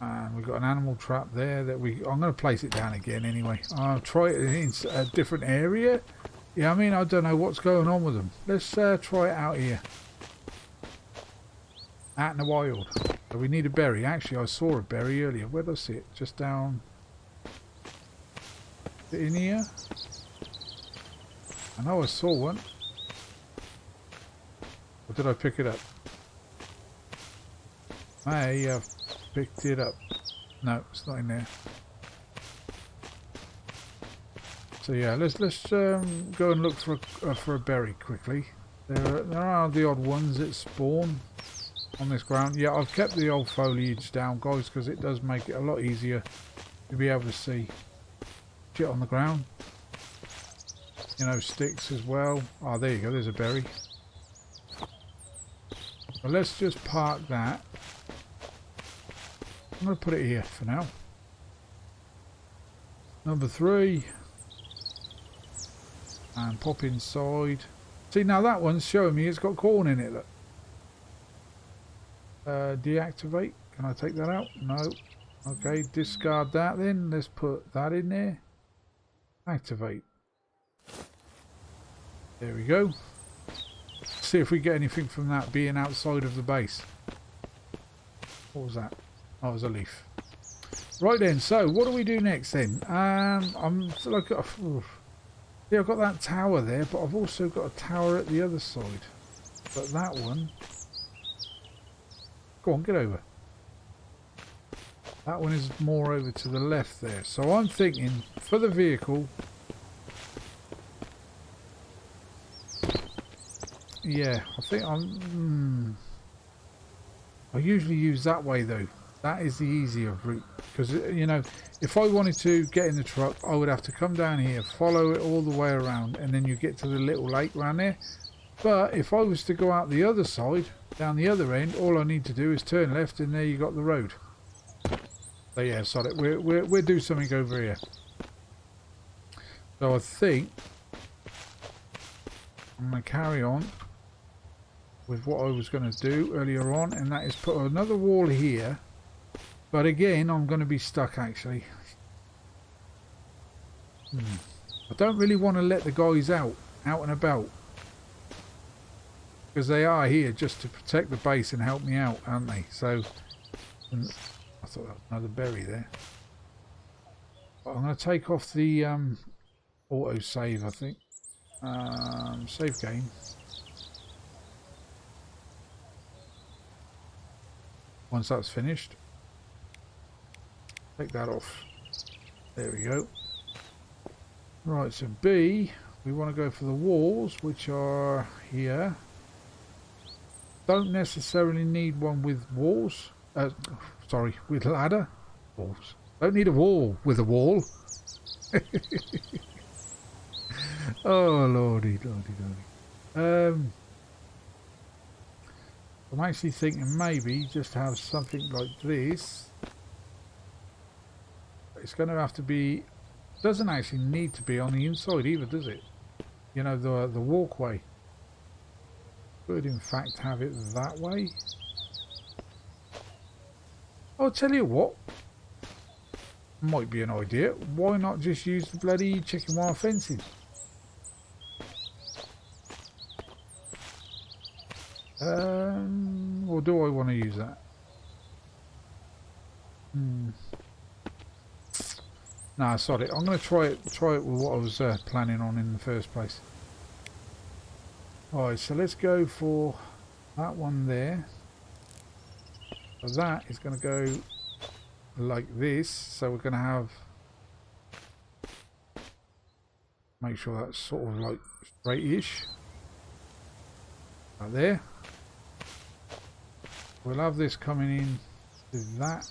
And we've got an animal trap there that I'm going to place it down again anyway. I'll try it in a different area. Yeah, I mean, I don't know what's going on with them. Let's try it out here. Out in the wild. So we need a berry. Actually, I saw a berry earlier. Where did I see it? Just down in here. I know I saw one. Or did I pick it up? May have picked it up. No, it's not in there. So yeah, let's go and look for a berry quickly. There are the odd ones that spawn. on this ground. Yeah, I've kept the old foliage down, guys, because it does make it a lot easier to be able to see shit on the ground. You know, sticks as well. Oh, there you go, there's a berry. Well, let's just park that. I'm going to put it here for now. Number 3. And pop inside. See, now that one's showing me it's got corn in it. Look. Deactivate. Can I take that out? No. Okay, discard that then. Let's put that in there. Activate. There we go. See if we get anything from that being outside of the base. What was that? Oh, it was a leaf. Right then, so what do we do next then? I'm like, yeah, I've got that tower there, but I've also got a tower at the other side. But that one, go on, get over. That one is more over to the left there. So I'm thinking for the vehicle, yeah, I think I usually use that way though. That is the easier route, because you know, if I wanted to get in the truck, I would have to come down here, follow it all the way around, and then you get to the little lake around there. But if I was to go out the other side, down the other end, all I need to do is turn left, and there you got the road. So yeah, sorry, we'll do something over here. So I think I'm going to carry on with what I was going to do earlier on, and that is put another wall here. But again, I'm going to be stuck actually. I don't really want to let the guys out and about, because they are here just to protect the base and help me out, aren't they? So I thought that was another berry there. But I'm going to take off the auto save, I think. Save game. Once that's finished, take that off. There we go. Right, so B, we want to go for the walls, which are here. Don't necessarily need one with walls. Sorry, with ladder. Walls. Don't need a wall with a wall. Oh, lordy, lordy, lordy. I'm actually thinking maybe just have something like this. It's going to have to be, doesn't actually need to be on the inside either, does it? You know, the walkway. Could in fact have it that way. I'll tell you what, might be an idea. Why not just use the bloody chicken wire fencing? Or do I want to use that? Nah, sorry. I'm going to try it with what I was planning on in the first place. Alright, so let's go for that one there. So that is going to go like this. So we're going to have, make sure that's sort of like straight-ish. Right there. We'll have this coming in to that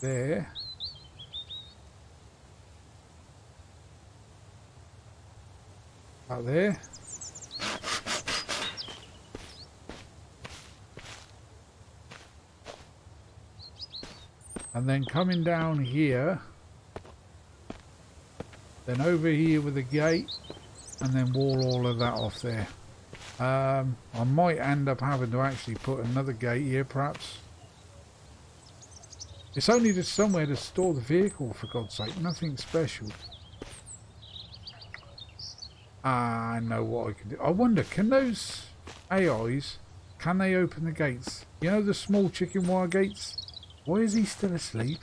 there. Out there. And then coming down here, then over here with the gate, and then wall all of that off there. I might end up having to actually put another gate here, perhaps. It's only just somewhere to store the vehicle, for God's sake. Nothing special. I know what I can do. I wonder, can those AIs, can they open the gates? You know the small chicken wire gates? Why is he still asleep?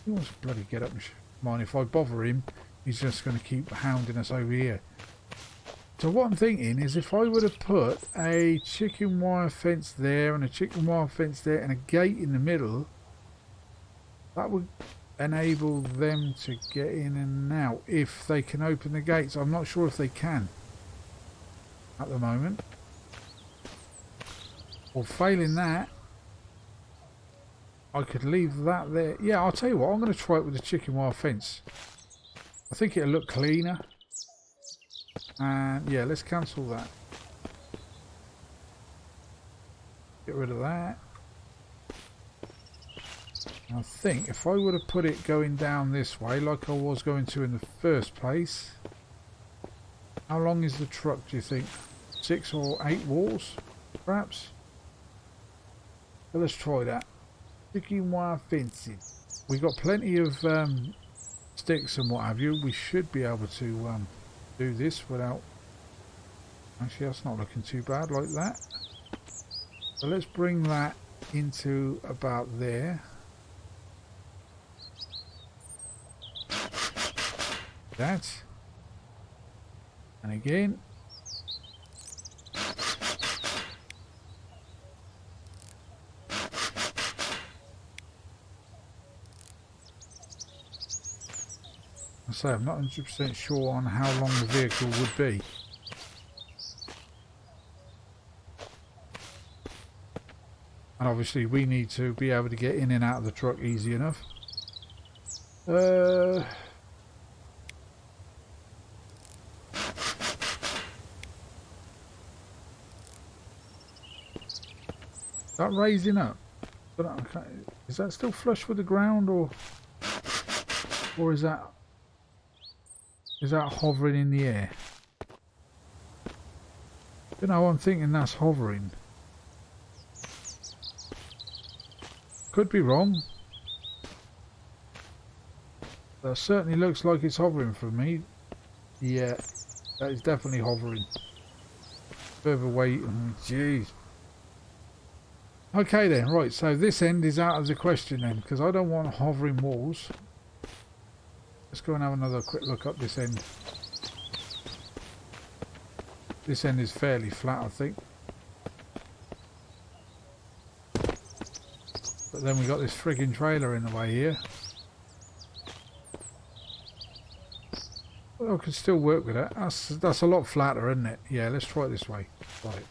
He wants to bloody get up and mind if I bother him, he's just going to keep hounding us over here. So what I'm thinking is, if I would have put a chicken wire fence there and a chicken wire fence there and a gate in the middle, that would enable them to get in and out if they can open the gates. I'm not sure if they can at the moment. Or failing that, I could leave that there. Yeah, I'll tell you what, I'm going to try it with the chicken wire fence. I think it'll look cleaner. And yeah, let's cancel that. Get rid of that. I think if I would have put it going down this way like I was going to in the first place. How long is the truck, do you think? 6 or 8 walls, perhaps? So let's try that. Chicken wire fencing. We got plenty of sticks and what have you. We should be able to do this without... Actually, that's not looking too bad like that. So let's bring that into about there. That. And again. I say I'm not 100% sure on how long the vehicle would be. And obviously we need to be able to get in and out of the truck easy enough. Is that raising up? But okay. Is that still flush with the ground, or is that hovering in the air? You know, I'm thinking that's hovering. Could be wrong. That certainly looks like it's hovering for me. Yeah, that is definitely hovering. Further away. Oh, jeez. Okay then, right, so this end is out of the question then, because I don't want hovering walls. Let's go and have another quick look up this end. This end is fairly flat, I think. But then we got this frigging trailer in the way here. Well, I could still work with that. That's a lot flatter, isn't it? Yeah, let's try it this way. Right.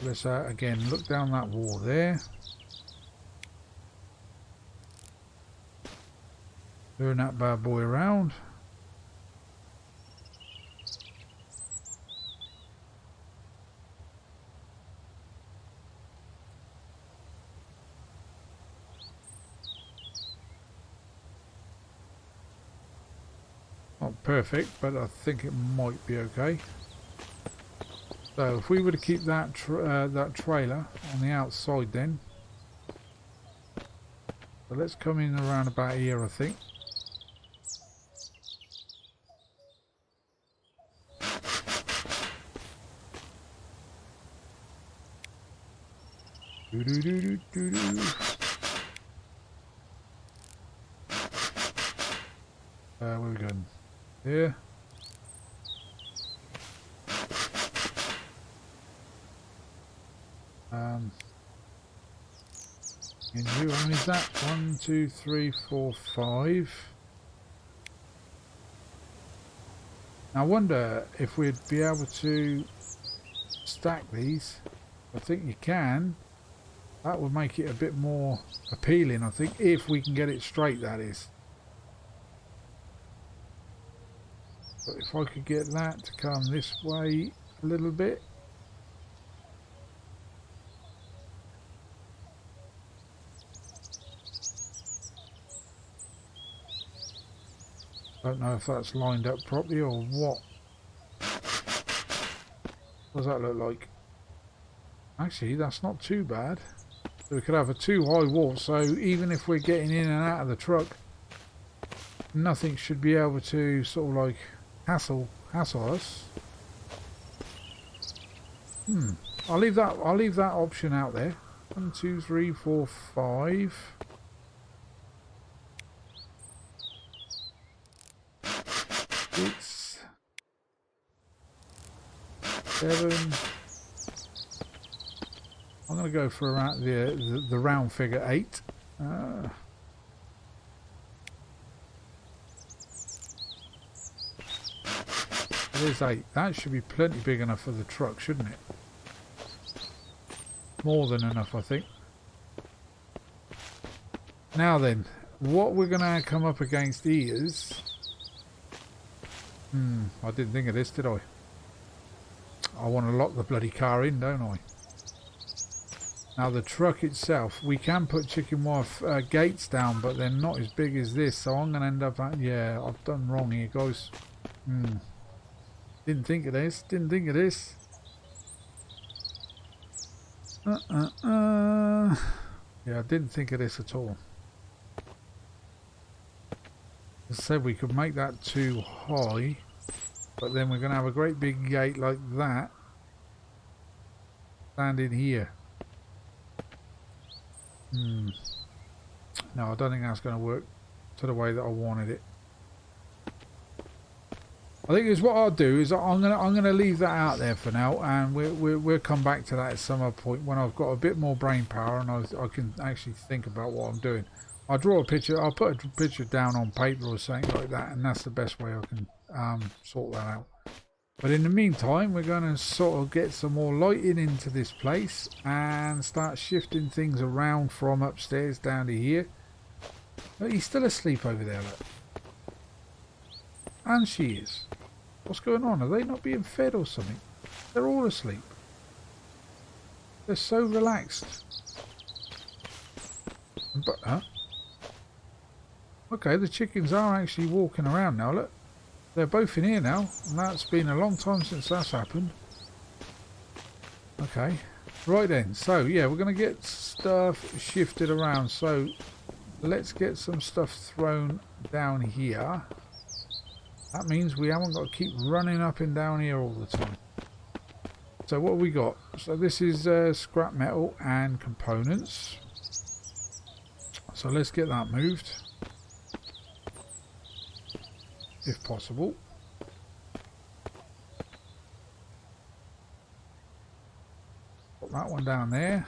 Let's again look down that wall there. Turn that bad boy around. Not perfect, but I think it might be okay. So if we were to keep that that trailer on the outside then. So let's come in around about here, I think. Where are we going? Here. And you, how many is that? 1, 2, 3, 4, 5. Now I wonder if we'd be able to stack these. I think you can. That would make it a bit more appealing, I think, if we can get it straight, that is. But if I could get that to come this way a little bit. Don't know if that's lined up properly or what. What does that look like? Actually, that's not too bad. So we could have a 2 high wall, so even if we're getting in and out of the truck, nothing should be able to sort of like hassle us. I'll leave that option out there. 1, 2, 3, 4, 5. 6, 7. I'm going to go for around the round figure 8. It is 8. That should be plenty big enough for the truck, shouldn't it? more than enough, I think. Now then, what we're going to come up against is... I didn't think of this, did I? I want to lock the bloody car in, don't I? Now the truck itself, we can put chicken wire gates down, but they're not as big as this, so I'm going to end up... yeah, I've done wrong here, guys. Didn't think of this, didn't think of this. Yeah, I didn't think of this at all. I said we could make that too high, but then we're going to have a great big gate like that standing here. No, I don't think that's going to work to the way that I wanted it. I think is what I'll do is I'm gonna leave that out there for now, and we'll come back to that at some other point when I've got a bit more brain power and I can actually think about what I'm doing. I'll draw a picture. I'll put a picture down on paper or something like that, and that's the best way I can sort that out. But in the meantime, we're going to sort of get some more lighting into this place and start shifting things around from upstairs down to here. But he's still asleep over there, look. And she is. What's going on? Are they not being fed or something? They're all asleep. They're so relaxed. But, huh? Okay, the chickens are actually walking around now, look. They're both in here now, and that's been a long time since that's happened. Okay, right then, so yeah, we're going to get stuff shifted around. So let's get some stuff thrown down here. That means we haven't got to keep running up and down here all the time. So what have we got? So this is scrap metal and components. So let's get that moved, if possible. Put that one down there.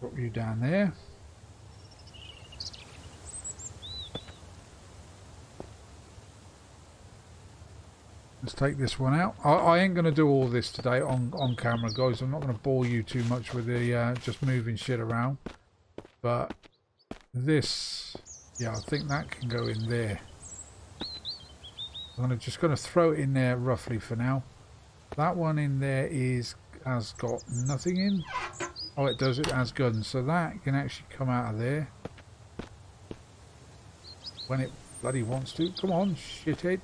Put you down there. Let's take this one out. I ain't going to do all this today on camera, guys. I'm not going to bore you too much with the just moving shit around. But this, yeah, I think that can go in there. I'm just going to throw it in there roughly for now. That one in there has got nothing in. Oh, it does. It has guns. So that can actually come out of there when it bloody wants to. Come on, shithead.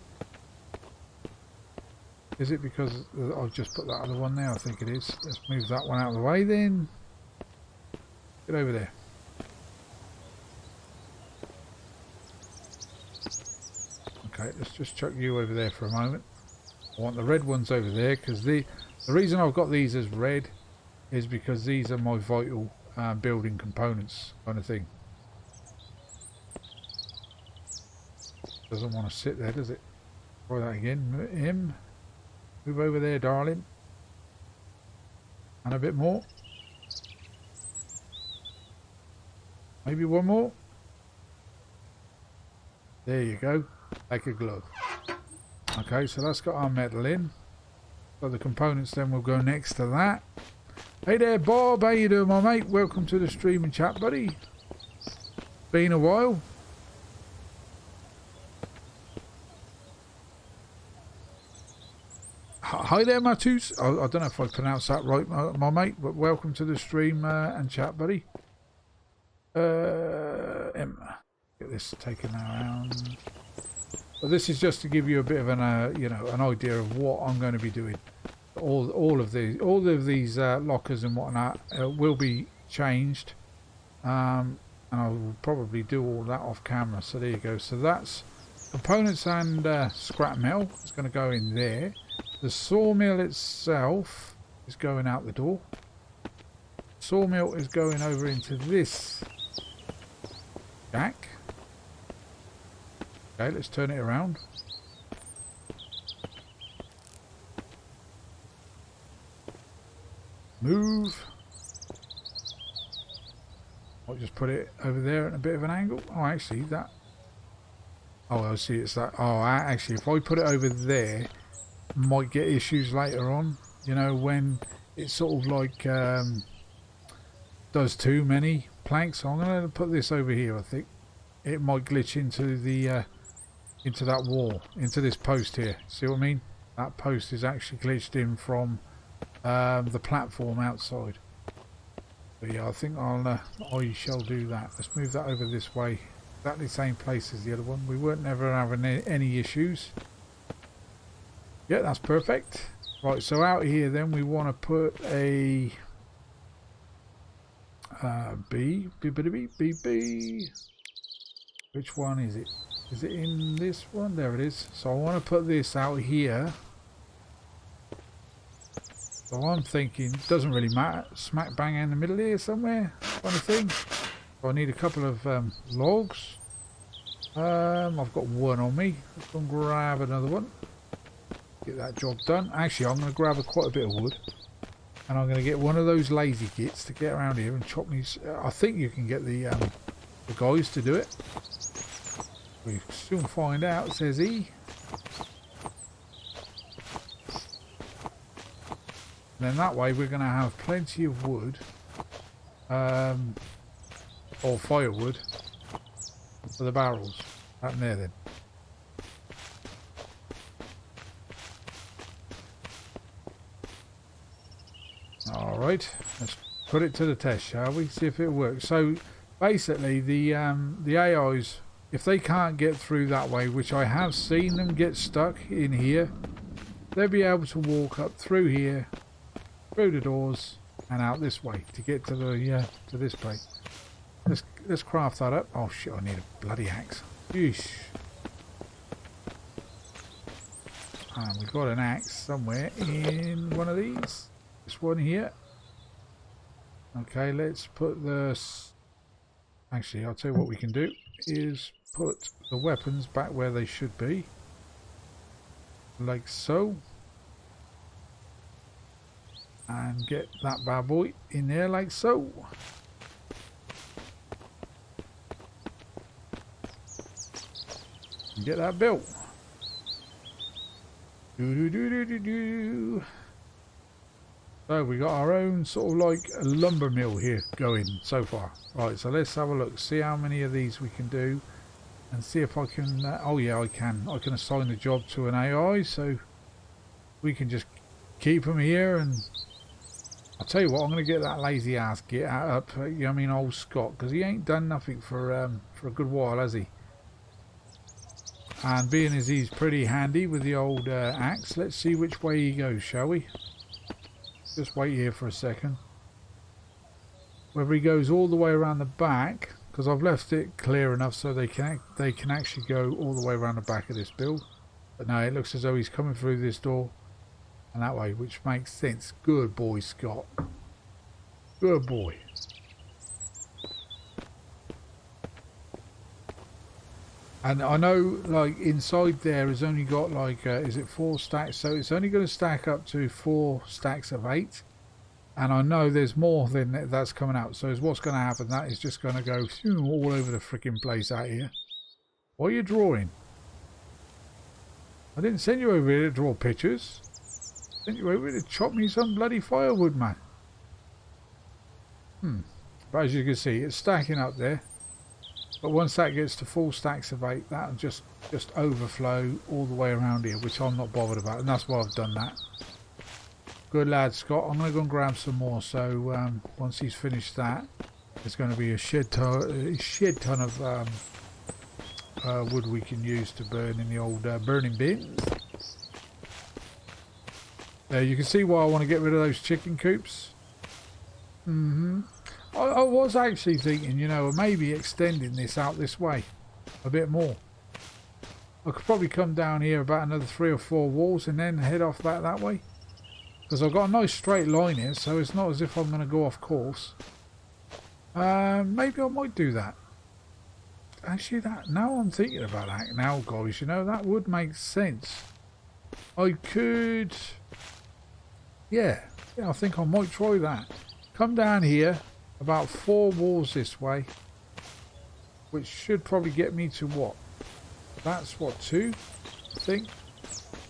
Is it because I've just put that other one there? I think it is. Let's move that one out of the way then. Get over there. Okay, let's just chuck you over there for a moment. I want the red ones over there because the reason I've got these as red is because these are my vital building components kind of thing. Doesn't want to sit there, does it? Try that again. Him. Move over there, darling. And a bit more. Maybe one more. There you go. Like a glove. Okay, so that's got our metal in. So the components then will go next to that. Hey there, Bob. How you doing, my mate? Welcome to the stream and chat, buddy. Been a while. Hi there, Matus. I don't know if I pronounced that right, my mate, but welcome to the stream and chat, buddy. Get this taken around. But this is just to give you a bit of an, you know, an idea of what I'm going to be doing. All of these lockers and whatnot will be changed, and I will probably do all that off camera. So there you go. So that's components and scrap metal. It's going to go in there. The sawmill itself is going out the door. Sawmill is going over into this jack. Okay, let's turn it around. Move. I'll just put it over there at a bit of an angle. Oh, actually, that Oh, I see. It's that. Oh, actually, if I put it over there, might get issues later on. You know, when it's sort of like does too many planks. So I'm going to put this over here. I think it might glitch into the into that wall, into this post here. See what I mean? That post is actually glitched in from the platform outside. But yeah, I think I shall do that. Let's move that over this way. Exactly the same place as the other one. We weren't never having any issues. Yeah, that's perfect. Right, so out here then we want to put a B. Which one is it? Is it in this one? There it is. So I want to put this out here. So I'm thinking, it doesn't really matter, smack bang in the middle here somewhere, kind of thing. So I need a couple of logs. I've got one on me. Let's go and grab another one. Get that job done. Actually, I'm going to grab quite a bit of wood. And I'm going to get one of those lazy kits to get around here and chop me. I think you can get the guys to do it. We soon find out, says he. Then that way we're going to have plenty of wood, or firewood, for the barrels. That and there then. Alright, let's put it to the test, shall we? See if it works. So basically the AIs, if they can't get through that way, which I have seen them get stuck in here, they'll be able to walk up through here, through the doors and out this way to get to the to this place. Let's craft that up. Oh shit, I need a bloody axe. Yeesh. And we've got an axe somewhere in one of these. This one here. Okay, let's put this. Actually, I'll tell you what we can do is put the weapons back where they should be. Like so. And get that bad boy in there like so. And get that built. So we got our own sort of like a lumber mill here going so far. Right, so let's have a look, see how many of these we can do, and see if I can. Oh yeah, I can assign the job to an AI, so we can just keep them here. And I'll tell you what, I'm going to get that lazy ass get up, you know what I mean, old Scott, because he ain't done nothing for a good while, has he? And being as he's pretty handy with the old axe, let's see which way he goes, shall we? Just wait here for a second. Whether he goes all the way around the back, because I've left it clear enough so they can actually go all the way around the back of this build. But no, it looks as though he's coming through this door and that way, which makes sense. Good boy, Scott. Good boy. And I know, like, inside there has only got, like, is it 4 stacks? So it's only going to stack up to 4 stacks of 8. And I know there's more than that's coming out. So what's going to happen, that is just going to go all over the freaking place out here. What are you drawing? I didn't send you over here to draw pictures. I sent you over here to chop me some bloody firewood, man. But as you can see, it's stacking up there. But once that gets to 4 stacks of 8, that'll just overflow all the way around here, which I'm not bothered about, and that's why I've done that. Good lad, Scott. I'm going to go and grab some more. So once he's finished that, there's going to be a shed ton of wood we can use to burn in the old burning bins. There, you can see why I want to get rid of those chicken coops. I was actually thinking, you know, maybe extending this out this way a bit more. I could probably come down here about another 3 or 4 walls and then head off that way. Because I've got a nice straight line here, so it's not as if I'm going to go off course. Maybe I might do that. Actually, now I'm thinking about that now, guys, you know, that would make sense. I could... Yeah, I think I might try that. Come down here. About 4 walls this way, which should probably get me to what? That's what, 2? I think.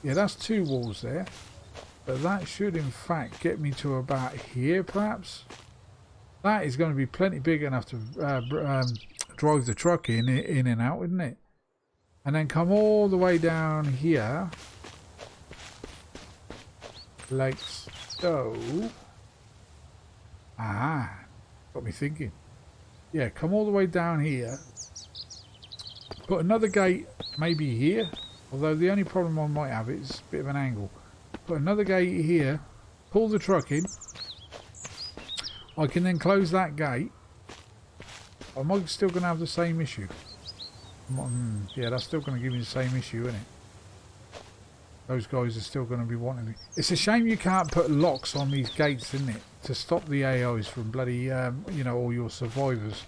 Yeah, that's 2 walls there. But that should in fact get me to about here perhaps. That is going to be plenty big enough to drive the truck in and out, isn't it? And then come all the way down here. Like so. Ah, got me thinking. Yeah, come all the way down here. Put another gate maybe here. Although the only problem I might have is a bit of an angle. Put another gate here. Pull the truck in. I can then close that gate. Am I still going to have the same issue? Yeah, that's still going to give me the same issue, isn't it? Those guys are still going to be wanting me. It's a shame you can't put locks on these gates, isn't it? To stop the AIs from bloody, you know, all your survivors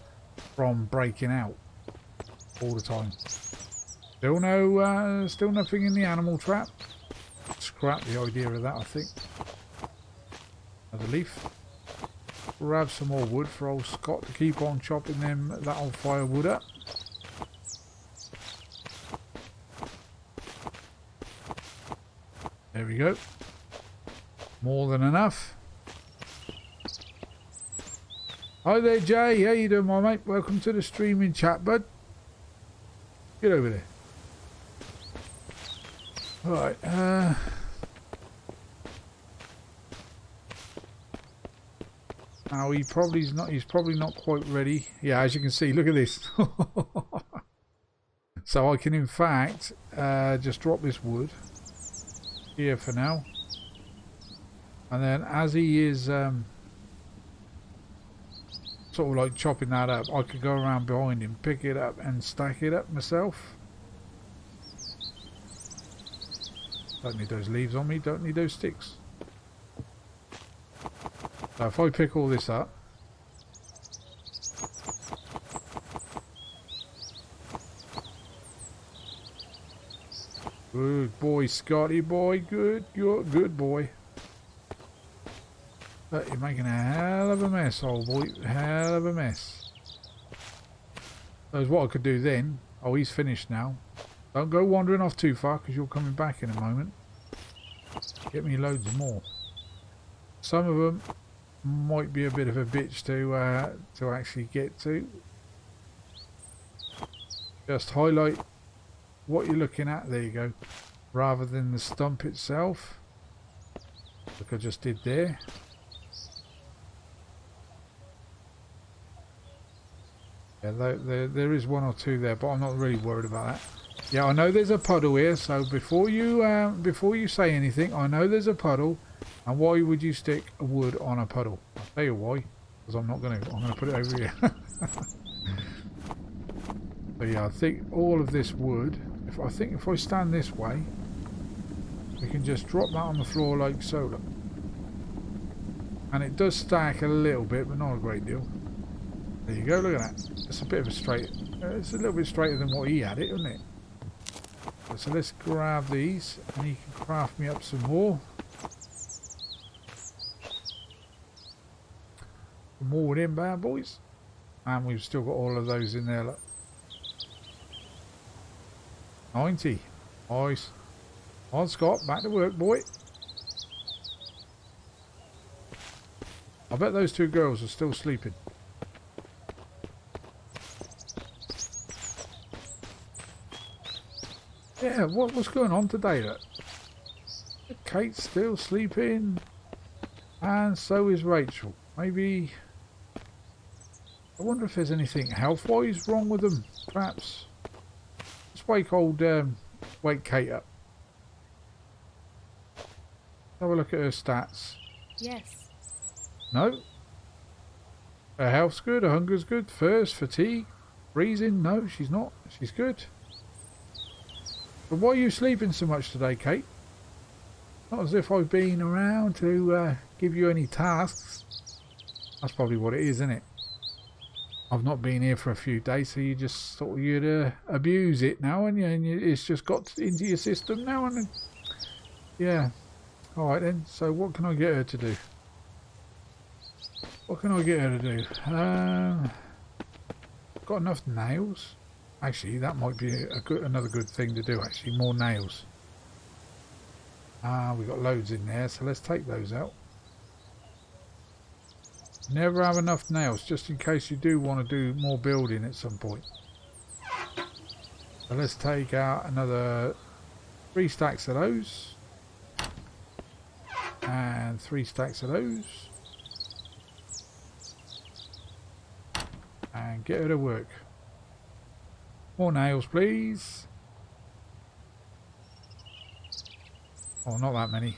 from breaking out all the time. Still no, still nothing in the animal trap. Scrap the idea of that, I think. Another leaf. Grab some more wood for old Scott to keep on chopping that old firewood up. There we go. More than enough. Hi there, Jay. How you doing, my mate? Welcome to the streaming chat, bud. Get over there. Right. Now he's probably not quite ready. Yeah, as you can see, look at this. So I can in fact just drop this wood here for now, and then as he is sort of like chopping that up, I could go around behind him, pick it up and stack it up myself. Don't need those leaves on me, don't need those sticks. So if I pick all this up, good boy, Scotty boy, good, you're good boy. But you're making a hell of a mess, old boy, hell of a mess. That's what I could do then. Oh, he's finished now. Don't go wandering off too far because you're coming back in a moment. Get me loads more. Some of them might be a bit of a bitch to actually get to. Just highlight what you're looking at. There you go. Rather than the stump itself, like I just did there. Yeah, there is one or two there, but I'm not really worried about that. Yeah, I know there's a puddle here, so before you say anything, I know there's a puddle. And why would you stick a wood on a puddle? I'll tell you why. Because I'm gonna put it over here. So yeah, I think all of this wood, if I stand this way, we can just drop that on the floor like so. Look. And it does stack a little bit, but not a great deal. There you go, look at that. It's a bit of a straight, it's a little bit straighter than what he had it, isn't it? So let's grab these, and he can craft me up some more. More with him, bad boys. And we've still got all of those in there. Look. 90. Nice. On Scott, back to work, boy. I bet those two girls are still sleeping. Yeah, what's going on today? Look. Kate's still sleeping. And so is Rachel. Maybe... I wonder if there's anything health-wise wrong with them, perhaps. Let's wake Kate up. Have a look at her stats. Yes. No. Her health's good, her hunger's good, thirst, fatigue, freezing. No, she's not. She's good. But why are you sleeping so much today, Kate? Not as if I've been around to give you any tasks. That's probably what it is, isn't it? I've not been here for a few days, so you just thought you'd abuse it now, and it's just got into your system now, and yeah. All right then. So what can I get her to do? What can I get her to do? Got enough nails. Actually, that might be another good thing to do, actually. More nails. We've got loads in there, so let's take those out. Never have enough nails, just in case you do want to do more building at some point. So let's take out another 3 stacks of those. And 3 stacks of those. And get her to work. More nails, please. Oh, not that many.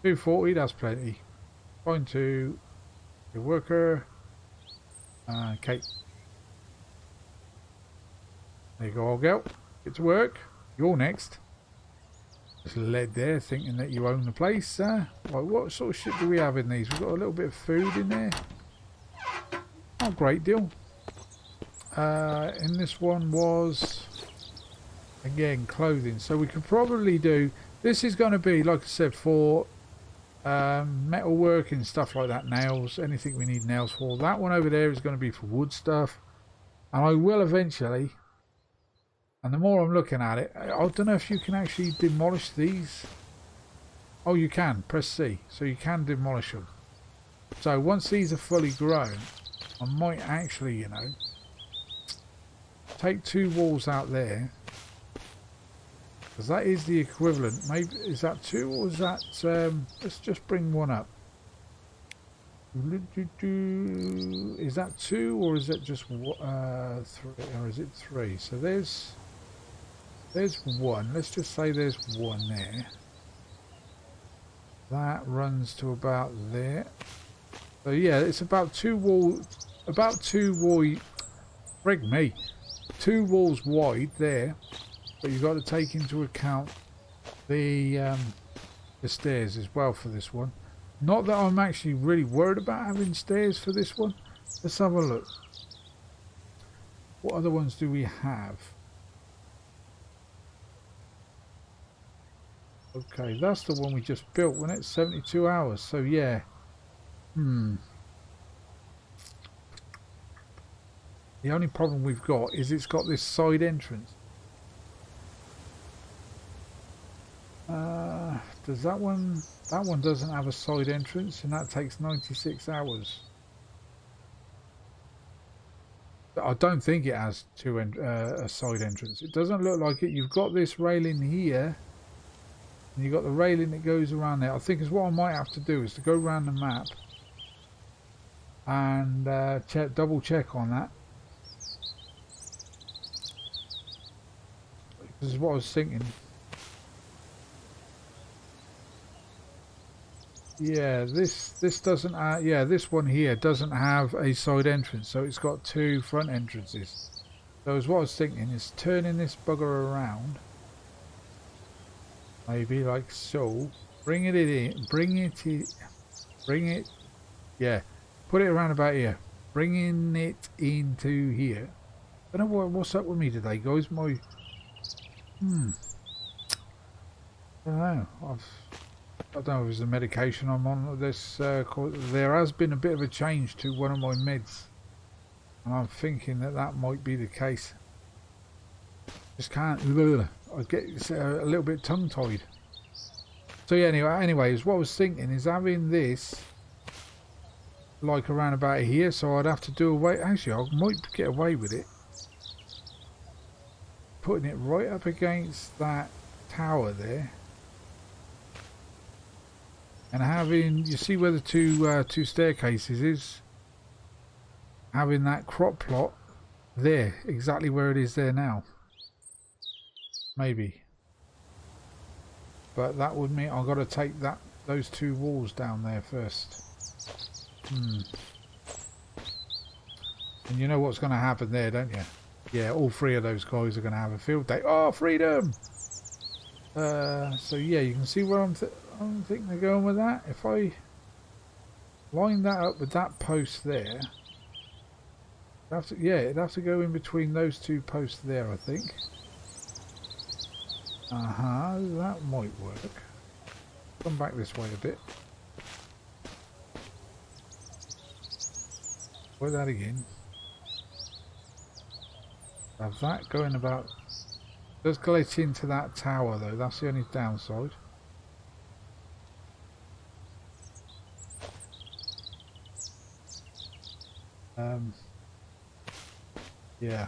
240, that's plenty. Find 2. Your worker. Okay. There you go, old girl. Get to work. You're next. Just led there, thinking that you own the place. Right, what sort of shit do we have in these? We've got a little bit of food in there. Not a great deal. In this one was, again, clothing. So we could probably do, this is going to be, like I said, for metal work and stuff like that. Nails, anything we need nails for. That one over there is going to be for wood stuff. And I will eventually, and the more I'm looking at it, I don't know if you can actually demolish these. Oh, you can. Press C. So you can demolish them. So once these are fully grown, I might actually, you know, take 2 walls out there, because that is the equivalent. Maybe is that 2 or is that? Let's just bring one up. Is that 2 or is it just 3? Or is it 3? So there's 1. Let's just say there's 1 there. That runs to about there. So yeah, it's about 2 walls. About 2 wide. Frig me. 2 walls wide there, but you've got to take into account the stairs as well for this one. Not that I'm actually really worried about having stairs for this one. Let's have a look. What other ones do we have? Okay, that's the one we just built, wasn't it? 72 hours. So yeah. The only problem we've got is it's got this side entrance. Does that one? That one doesn't have a side entrance, and that takes 96 hours. I don't think it has a side entrance. It doesn't look like it. You've got this railing here, and you've got the railing that goes around there. I think is what I might have to do is to go around the map and double check on that. This is what I was thinking. Yeah, this doesn't. Yeah, this one here doesn't have a side entrance, so it's got 2 front entrances. So as what I was thinking is turning this bugger around, maybe like so. Bring it in. Bring it. Yeah, put it around about here. Bringing it into here. I don't know what's up with me today, guys. My I don't know. I don't know if it's the medication I'm on. This there has been a bit of a change to one of my meds, and I'm thinking that that might be the case. Just can't. I get a little bit tongue-tied. So yeah. Anyways, what I was thinking is having this like around about here. So I'd have to do away. Actually, I might get away with it. Putting it right up against that tower there, and having, you see where the two staircases is, having that crop plot there, exactly where it is there now. Maybe, but that would mean I've got to take those 2 walls down there first. And you know what's going to happen there, don't you? Yeah, all 3 of those guys are going to have a field day. Oh, freedom! So yeah, you can see where I'm thinking they're going with that. If I line that up with that post there, it'd have to go in between those 2 posts there, I think. That might work. Come back this way a bit. Try that again. Have that going about. Does glitch into that tower though, that's the only downside. Yeah.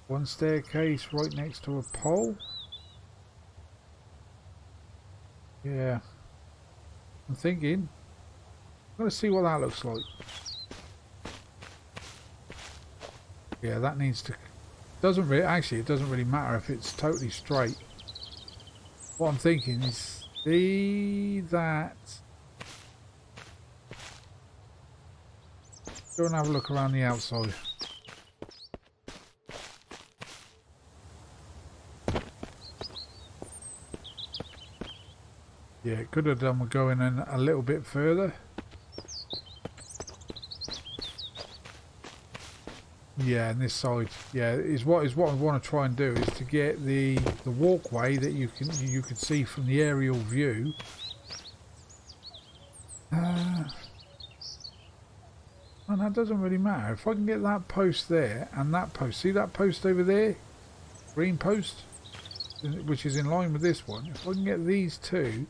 One staircase right next to a pole. Yeah. I'm thinking. I'm going to see what that looks like. Yeah, that needs to... Doesn't really... Actually, it doesn't really matter if it's totally straight. What I'm thinking is... See that... Go and have a look around the outside. Yeah, it could have done with going in a little bit further. Yeah, and this side, yeah, is what I want to try and do is to get the walkway that you can see from the aerial view. And that doesn't really matter. If I can get that post there and that post, see that post over there, green post, which is in line with this one. If I can get these two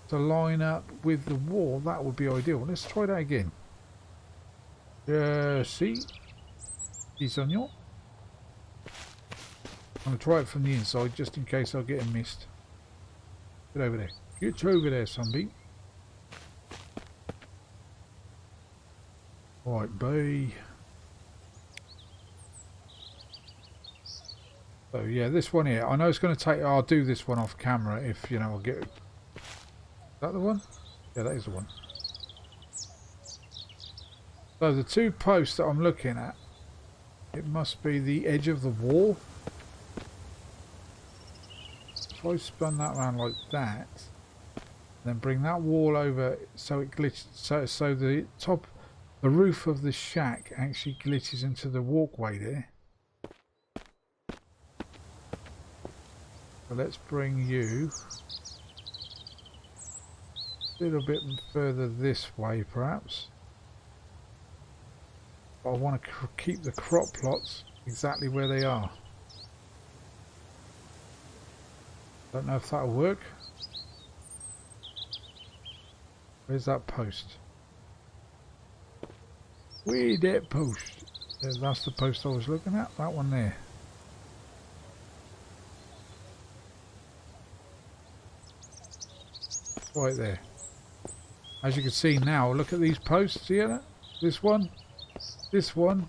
to line up with the wall, that would be ideal. Let's try that again. See. I'm going to try it from the inside just in case I get missed. Get over there. Get over there, Sunbeam. Right, B. So yeah, this one here. I know it's going to take... I'll do this one off camera if, you know, I'll get... Is that the one? Yeah, that is the one. So the two posts that I'm looking at, it must be the edge of the wall. If I spun that around like that, then bring that wall over so it glitches, so the top, the roof of the shack actually glitches into the walkway there. So let's bring you a little bit further this way, perhaps. I want to keep the crop plots exactly where they are. Don't know if that'll work. Where's that post? Where's that post? Yeah, that's the post I was looking at. That one there. Right there. As you can see now, look at these posts here. This one. This one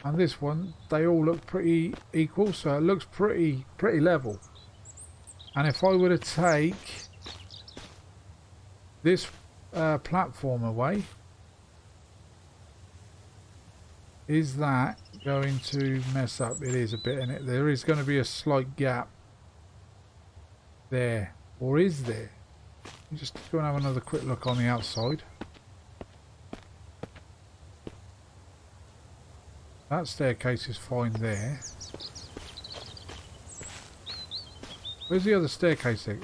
and this one, they all look pretty equal, so it looks pretty level. And if I were to take this platform away, is that going to mess up? It is a bit, in it. There is going to be a slight gap there, or is there? Just go and have another quick look on the outside. That staircase is fine there. Where's the other staircase there?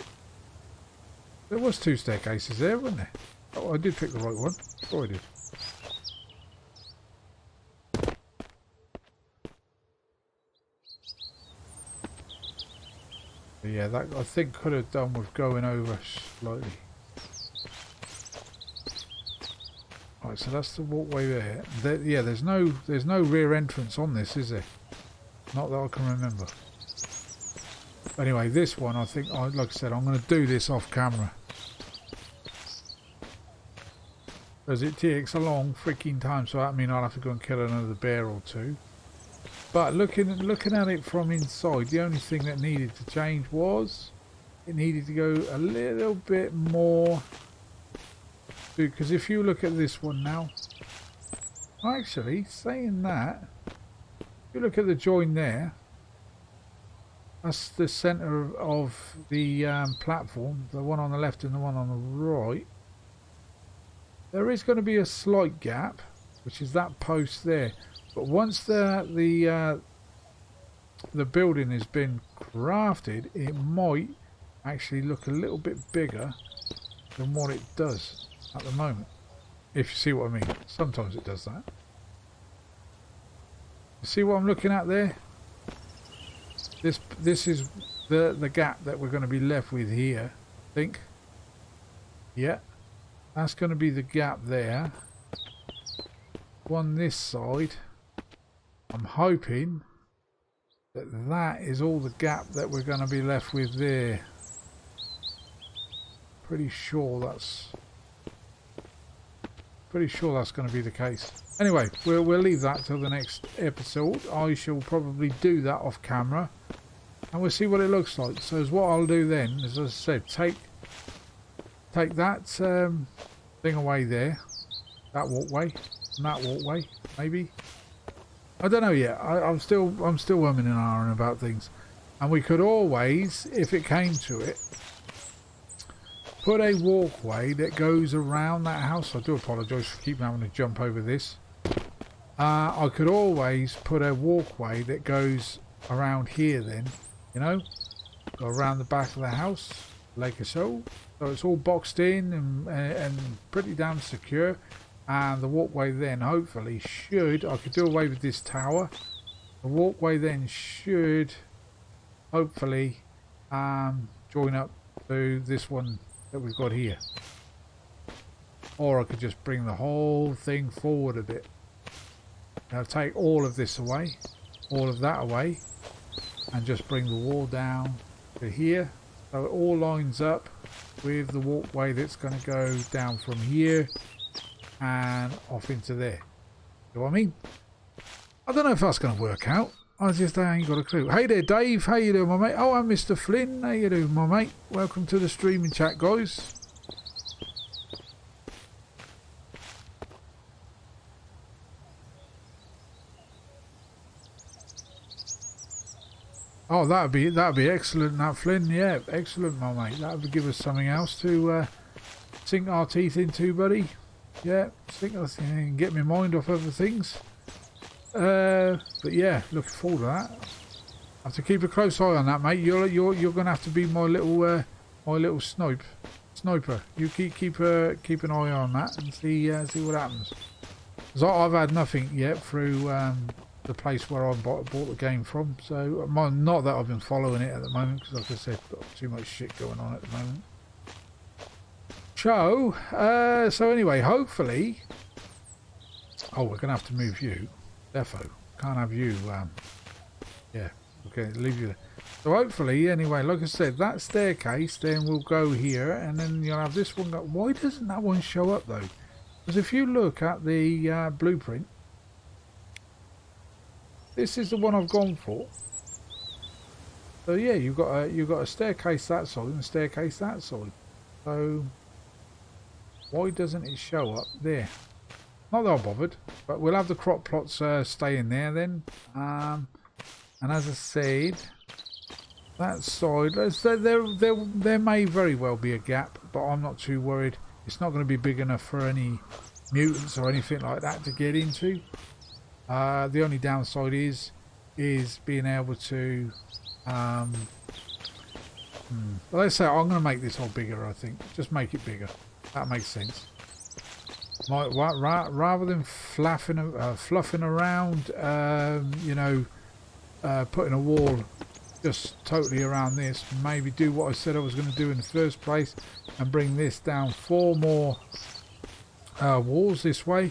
There was two staircases there, wasn't there? Oh, I did pick the right one. Oh, I did. But yeah, that I think could have done with going over slightly. Right, so that's the walkway there. Yeah, there's no rear entrance on this, is there? Not that I can remember. Anyway, this one, I think, like I said, I'm going to do this off camera. Because it takes a long freaking time, so that means I'll have to go and kill another bear or two. But looking at it from inside, the only thing that needed to change was it needed to go a little bit more. Because if you look at this one now, actually, saying that, if you look at the join there, that's the centre of the platform, the one on the left and the one on the right. There is going to be a slight gap, which is that post there. But once the building has been crafted, it might actually look a little bit bigger than what it does at the moment. If you see what I mean. Sometimes it does that. You see what I'm looking at there? This is the gap that we're going to be left with here, I think. Yeah. That's going to be the gap there. On this side, I'm hoping that that is all the gap that we're going to be left with there. Pretty sure that's going to be the case. Anyway, we'll leave that till the next episode. I shall probably do that off camera, and we'll see what it looks like. So, what I'll do then is, as I said, take that thing away there, that walkway, and that walkway, maybe. I don't know yet. I'm still umming and ahhing about things, and we could always, if it came to it, put a walkway that goes around that house. I do apologise for keeping having to jump over this. I could always put a walkway that goes around here then, you know, go around the back of the house, like so. So it's all boxed in and pretty damn secure. And the walkway then hopefully should, I could do away with this tower. The walkway then should hopefully join up to this one that we've got here. Or I could just bring the whole thing forward a bit. Now take all of this away, all of that away, and just bring the wall down to here. So it all lines up with the walkway that's going to go down from here and off into there. You know what I mean? I don't know if that's going to work out. I ain't got a clue. Hey there, Dave. How you doing, my mate? Oh, I'm Mr. Flynn. How you doing, my mate? Welcome to the streaming chat, guys. Oh, that'd be excellent, that Flynn. Yeah, excellent, my mate. That would give us something else to sink our teeth into, buddy. Yeah, sink us and get my mind off other things. But yeah, looking forward to that. I have to keep a close eye on that, mate. You're gonna have to be my little sniper. You keep an eye on that and see what happens. Because I've had nothing yet through the place where I bought the game from. So not that I've been following it at the moment, because like I said, I've got too much shit going on at the moment. So anyway, hopefully. Oh, we're gonna have to move you. Defo. Can't have you. Yeah. Okay, leave you there. So hopefully, anyway, like I said, that staircase then will go here, and then you'll have this one go. Why doesn't that one show up though? Because if you look at the blueprint, this is the one I've gone for. So yeah, you've got a staircase that side and a staircase that side. So why doesn't it show up there? Not that I'm bothered, but we'll have the crop plots stay in there then. And as I said, that side, there may very well be a gap, but I'm not too worried. It's not going to be big enough for any mutants or anything like that to get into. The only downside is being able to. Well, let's say I'm going to make this all bigger. I think just make it bigger. That makes sense. Rather than fluffing around, you know, putting a wall just totally around this, maybe do what I said I was going to do in the first place and bring this down 4 more walls this way.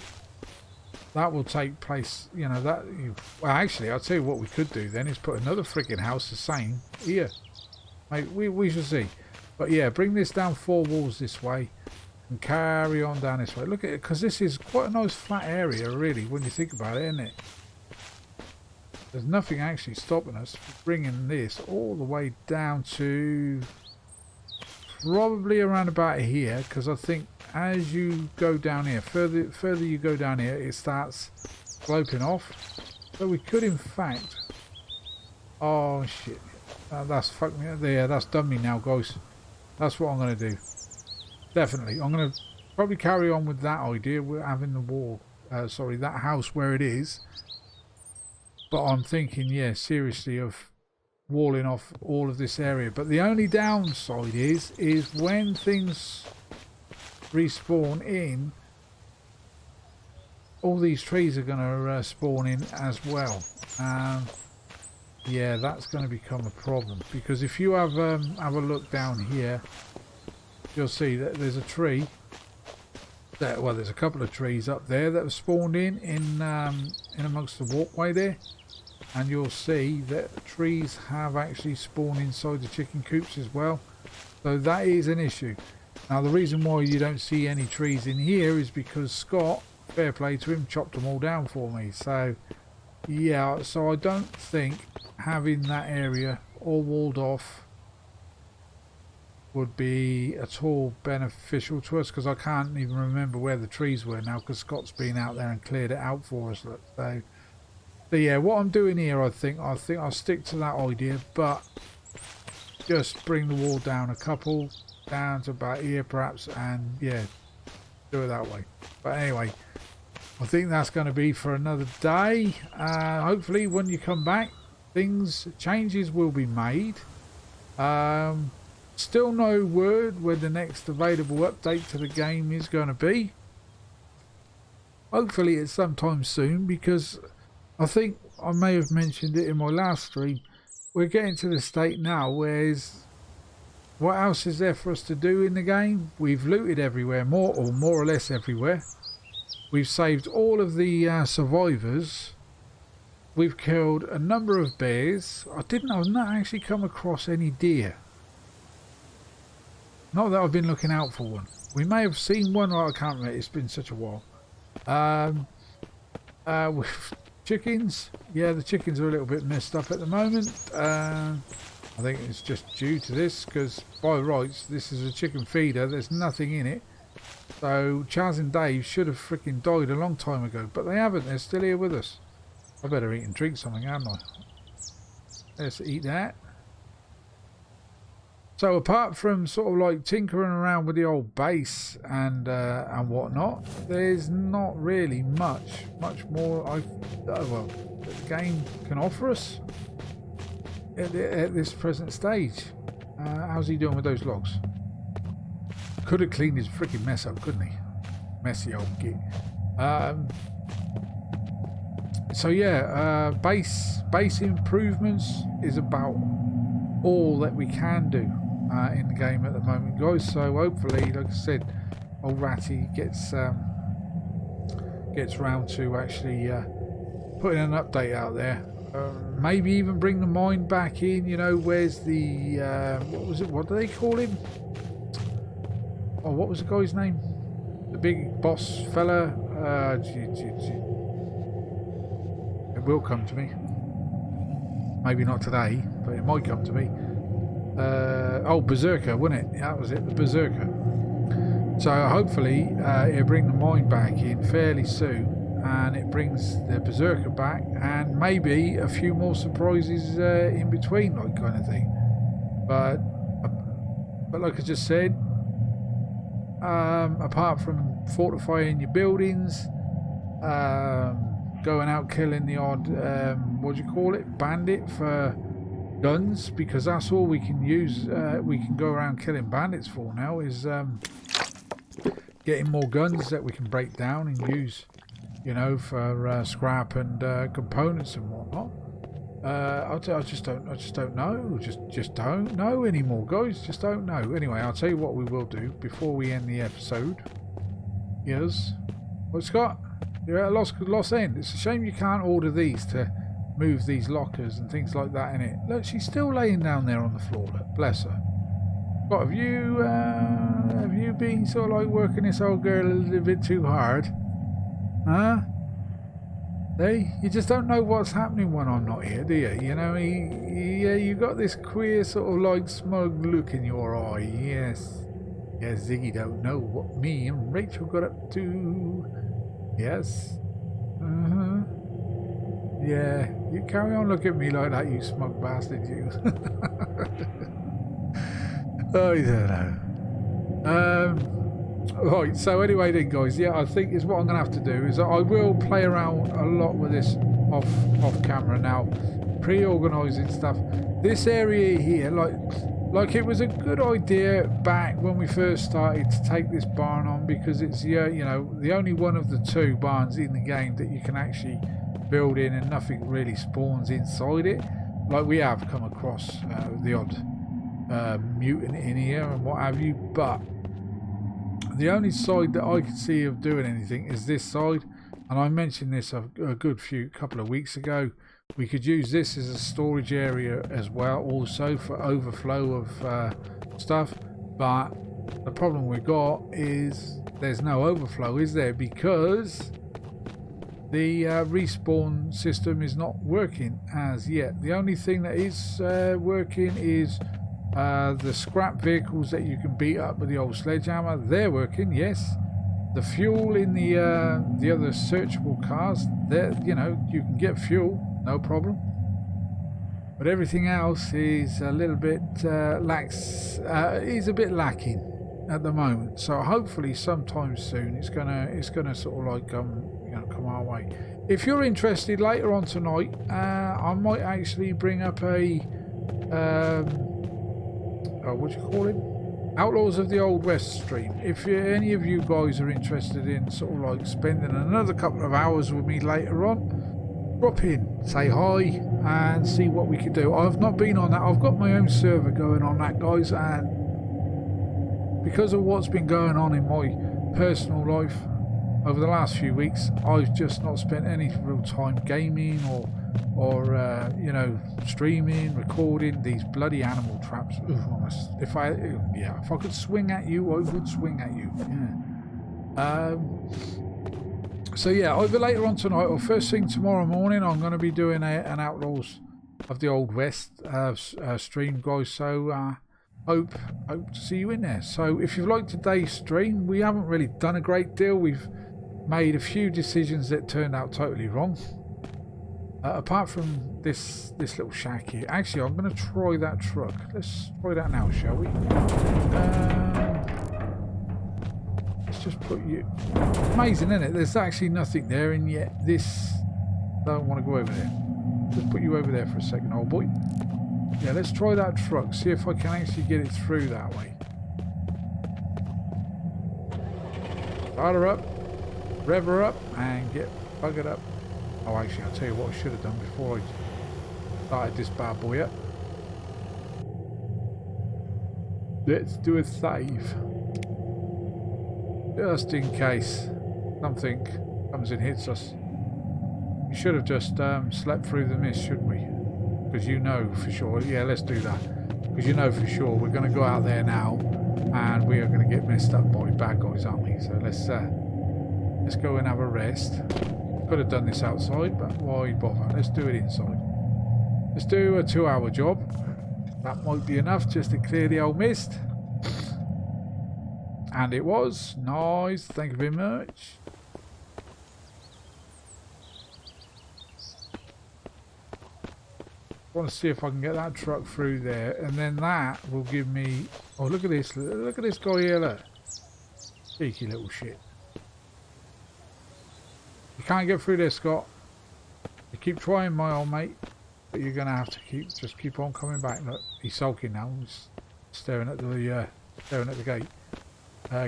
That will take place, you know, well, actually, I'll tell you what we could do then is put another freaking house the same here. Mate, we shall see. But yeah, bring this down 4 walls this way and carry on down this way. Look at it, because this is quite a nice flat area, really, when you think about it, isn't it? There's nothing actually stopping us from bringing this all the way down to probably around about here, because I think as you go down here, further you go down here, it starts sloping off. So we could, in fact, oh shit, that's fucked me up there. That's done me now, guys. That's what I'm going to do. Definitely, I'm going to probably carry on with that idea. We're having the wall, that house where it is. But I'm thinking, yeah, seriously, of walling off all of this area. But the only downside is when things respawn in, all these trees are going to spawn in as well. Yeah, that's going to become a problem, because if you have a look down here, you'll see that there's a tree. Well, there's a couple of trees up there that have spawned in amongst the walkway there, and you'll see that trees have actually spawned inside the chicken coops as well. So that is an issue. Now, the reason why you don't see any trees in here is because Scott, fair play to him, chopped them all down for me. So yeah, so I don't think having that area all walled off would be at all beneficial to us, because I can't even remember where the trees were now, because Scott's been out there and cleared it out for us. So yeah, what I'm doing here, I think I'll stick to that idea, but just bring the wall down a couple, down to about here perhaps, and yeah, do it that way. But anyway, I think that's going to be for another day. Hopefully when you come back, changes will be made. Still no word when the next available update to the game is going to be. Hopefully it's sometime soon, because I think I may have mentioned it in my last stream. We're getting to the state now where what else is there for us to do in the game? We've looted everywhere, more or less everywhere. We've saved all of the survivors. We've killed a number of bears. I've not actually come across any deer. Not that I've been looking out for one. We may have seen one, or I can't remember. It's been such a while. With chickens, yeah, the chickens are a little bit messed up at the moment. I think it's just due to this, because by rights, this is a chicken feeder. There's nothing in it. So Chaz and Dave should have freaking died a long time ago, but they haven't. They're still here with us. I better eat and drink something, haven't I? Let's eat that. So apart from sort of like tinkering around with the old base and whatnot, there's not really much more well, the game can offer us at this present stage. How's he doing with those logs? Could have cleaned his freaking mess up, couldn't he? Messy old git. So yeah, base improvements is about all that we can do in the game at the moment, guys. So hopefully, like I said, old Ratty gets round to actually putting an update out there. Maybe even bring the mine back in. You know, where's the what do they call him? Oh, what was the guy's name? The big boss fella. It will come to me. Maybe not today, but it might come to me. Oh, Berserker, wasn't it? That was it, the Berserker. So hopefully it'll bring the mine back in fairly soon, and it brings the Berserker back, and maybe a few more surprises in between, like kind of thing. But like I just said, apart from fortifying your buildings, going out killing the odd what do you call it, bandit for guns, because that's all we can use. We can go around killing bandits for now, is getting more guns that we can break down and use, you know, for scrap and components and whatnot. I just don't know. Just don't know anymore, guys. Just don't know. Anyway, I'll tell you what we will do before we end the episode. Yes. What, Scott? You're at a lost end. It's a shame you can't order these to move these lockers and things like that in it. Look, she's still laying down there on the floor. Look, bless her. What, have you been sort of like working this old girl a little bit too hard? Huh? Hey, you just don't know what's happening when I'm not here, do you? You know, yeah, you got this queer sort of like smug look in your eye. Yes. Yes, Ziggy don't know what me and Rachel got up to. Yes. Uh-huh. Yeah, you carry on looking at me like that, you smug bastard, you. Oh, I don't know. Right, so anyway then, guys, yeah, I think is what I'm going to have to do is I will play around a lot with this off camera now, pre-organising stuff. This area here, like Like, it was a good idea back when we first started to take this barn on, because it's, yeah, you know, the only one of the two barns in the game that you can actually build in and nothing really spawns inside it. Like, we have come across the odd mutant in here and what have you, but the only side that I could see of doing anything is this side. And I mentioned this a good couple of weeks ago. We could use this as a storage area as well, also for overflow of stuff. But the problem we've got is there's no overflow, is there? Because the respawn system is not working as yet. The only thing that is working is the scrap vehicles that you can beat up with the old sledgehammer. They're working, yes. The fuel in the other searchable cars, there, you know, you can get fuel, no problem. But everything else is a little bit is a bit lacking at the moment. So hopefully sometime soon it's gonna sort of like come our way. If you're interested, later on tonight, I might actually bring up a what do you call it? Outlaws of the Old West stream. If any of you guys are interested in sort of like spending another couple of hours with me later on, drop in, say hi, and see what we can do. I've not been on that. I've got my own server going on that, guys, and because of what's been going on in my personal life over the last few weeks, I've just not spent any real time gaming or you know, streaming, recording these bloody animal traps. Ooh, if I could swing at you, I would swing at you. Yeah. So yeah, either later on tonight or first thing tomorrow morning, I'm going to be doing an Outlaws of the Old West stream, guys. So hope to see you in there. So if you've liked today's stream, we haven't really done a great deal. We've made a few decisions that turned out totally wrong. Apart from this little shack here. Actually, I'm going to try that truck. Let's try that now, shall we? Let's just put you... Amazing, isn't it? There's actually nothing there, and yet this... I don't want to go over there. Just put you over there for a second, old boy. Yeah, let's try that truck. See if I can actually get it through that way. Start her up. Rev her up, and get buggered up. Oh, actually, I'll tell you what I should have done before I started this bad boy up. Let's do a save. Just in case something comes and hits us. We should have just slept through the mist, shouldn't we? Because you know for sure. Yeah, let's do that. Because you know for sure we're going to go out there now and we are going to get messed up by bad guys, aren't we? So let's go and have a rest. Could have done this outside, but why bother? Let's do it inside. Let's do a 2-hour job. That might be enough just to clear the old mist. And it was. Nice. Thank you very much. I want to see if I can get that truck through there. And then that will give me... Oh, look at this. Look at this guy here. Look. Cheeky little shit. You can't get through there, Scott. You keep trying, my old mate, but you're gonna have to keep on coming back. Look, he's sulking now. He's staring at the gate.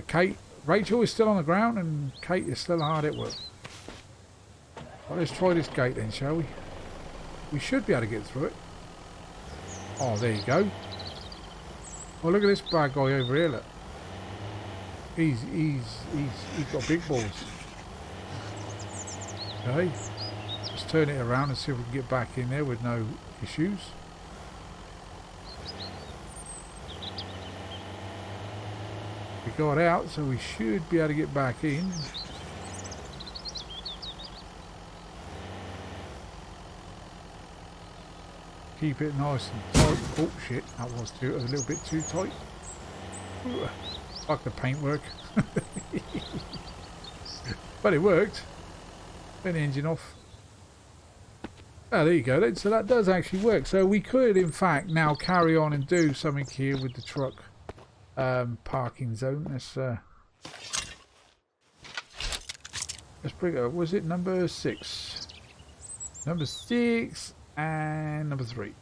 Kate, Rachel is still on the ground, and Kate is still hard at work. Well, let's try this gate then, shall we? We should be able to get through it. Oh, there you go. Oh, look at this bad guy over here. Look, he's got big balls. Okay, let's turn it around and see if we can get back in there with no issues. We got out, so we should be able to get back in. Keep it nice and tight. Oh shit, that was a little bit too tight. Ooh, like the paintwork. But it worked. Turn the engine off. Oh, there you go then. So that does actually work. So we could in fact now carry on and do something here with the truck parking zone. Let's bring it up. Was it number 6? Number 6 and number 3.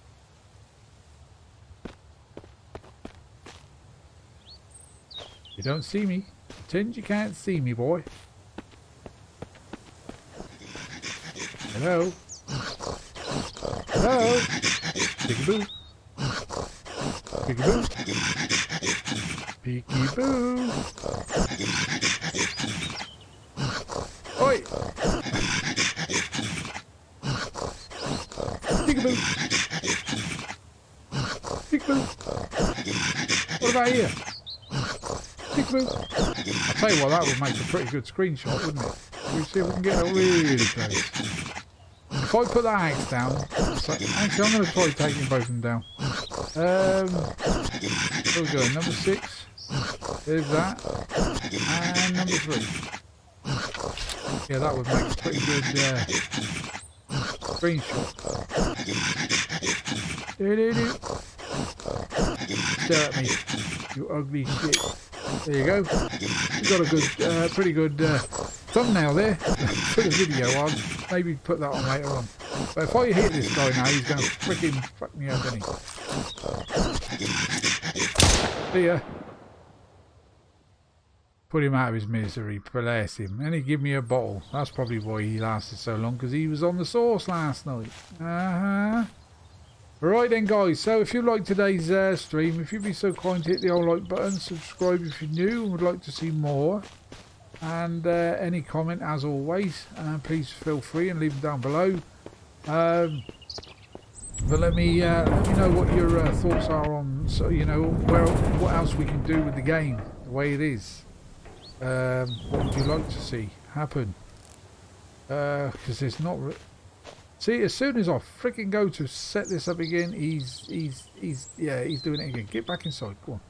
You don't see me. Pretend you can't see me, boy. Hello? Hello? Peekaboo. Peekaboo. Peekaboo. Oi! Peekaboo. Peekaboo. What about here? Peekaboo. I'll tell you what, that would make a pretty good screenshot, wouldn't it? We'll see if we can get it really close. If I put that axe down, so, actually I'm going to try taking both of them down. Where we go? Number 6. There's that. And number 3. Yeah, that would make a pretty good screenshot. Stare at me, you ugly shit. There you go. We've got a good, pretty good thumbnail there for the video. I'll maybe put that on later on. But if I hit this guy now, he's going to freaking fuck me up, isn't he? See ya. Put him out of his misery, bless him. And he give me a bottle. That's probably why he lasted so long, because he was on the sauce last night. Right then, guys, so if you like today's stream, if you'd be so kind to hit the old like button, subscribe if you're new and would like to see more, and any comment as always, please feel free and leave them down below. But let me know what your thoughts are on, so you know, what else we can do with the game the way it is. What would you like to see happen? Because it's not. See, as soon as I freaking go to set this up again, he's doing it again. Get back inside, go on.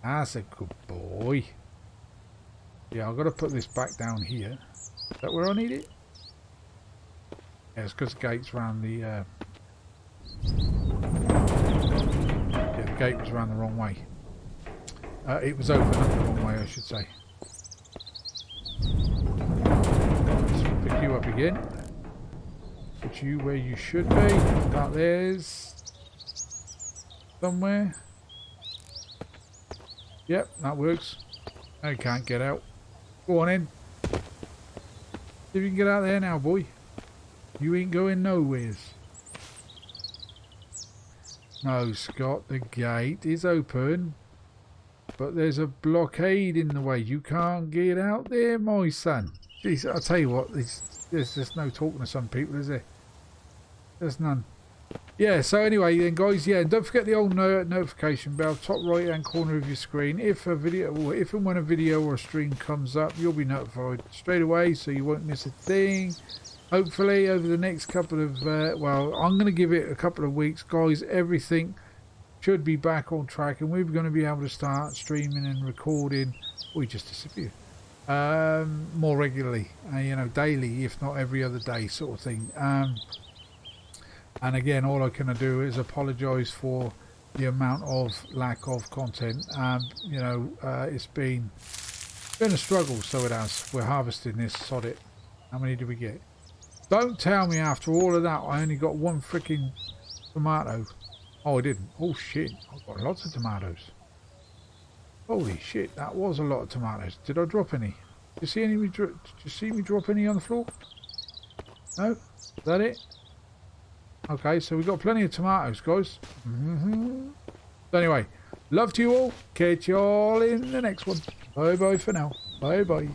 That's a good boy. Yeah, I've got to put this back down here. Is that where I need it? Yeah, it's because the gate's round the... yeah, the gate was round the wrong way. It was open up the wrong way, I should say. Let's pick you up again. Put you where you should be. About there's somewhere. Yep, that works. I can't get out. Go on in. See if you can get out there now, boy. You ain't going nowheres. No, Scott, the gate is open, but there's a blockade in the way. You can't get out there, my son. Jeez, I'll tell you what, there's just no talking to some people, is there? There's none. Yeah, so anyway then, guys, yeah, don't forget the old notification bell, top right hand corner of your screen. If and when a video or a stream comes up, you'll be notified straight away, so you won't miss a thing. Hopefully over the next couple of well, I'm going to give it a couple of weeks, guys. Everything should be back on track, and we're going to be able to start streaming and recording. We just disappeared. More regularly, you know, daily, if not every other day, sort of thing. And again, all I can do is apologise for the amount of lack of content. You know, it's been a struggle, so it has. We're harvesting this, sod it. How many did we get? Don't tell me after all of that I only got one freaking tomato. Oh, I didn't. Oh shit, I've got lots of tomatoes. Holy shit, that was a lot of tomatoes. Did I drop any? Did you see any? Did you see me drop any on the floor? No? Is that it? Okay, so we've got plenty of tomatoes, guys. So anyway, love to you all. Catch you all in the next one. Bye bye for now. Bye bye.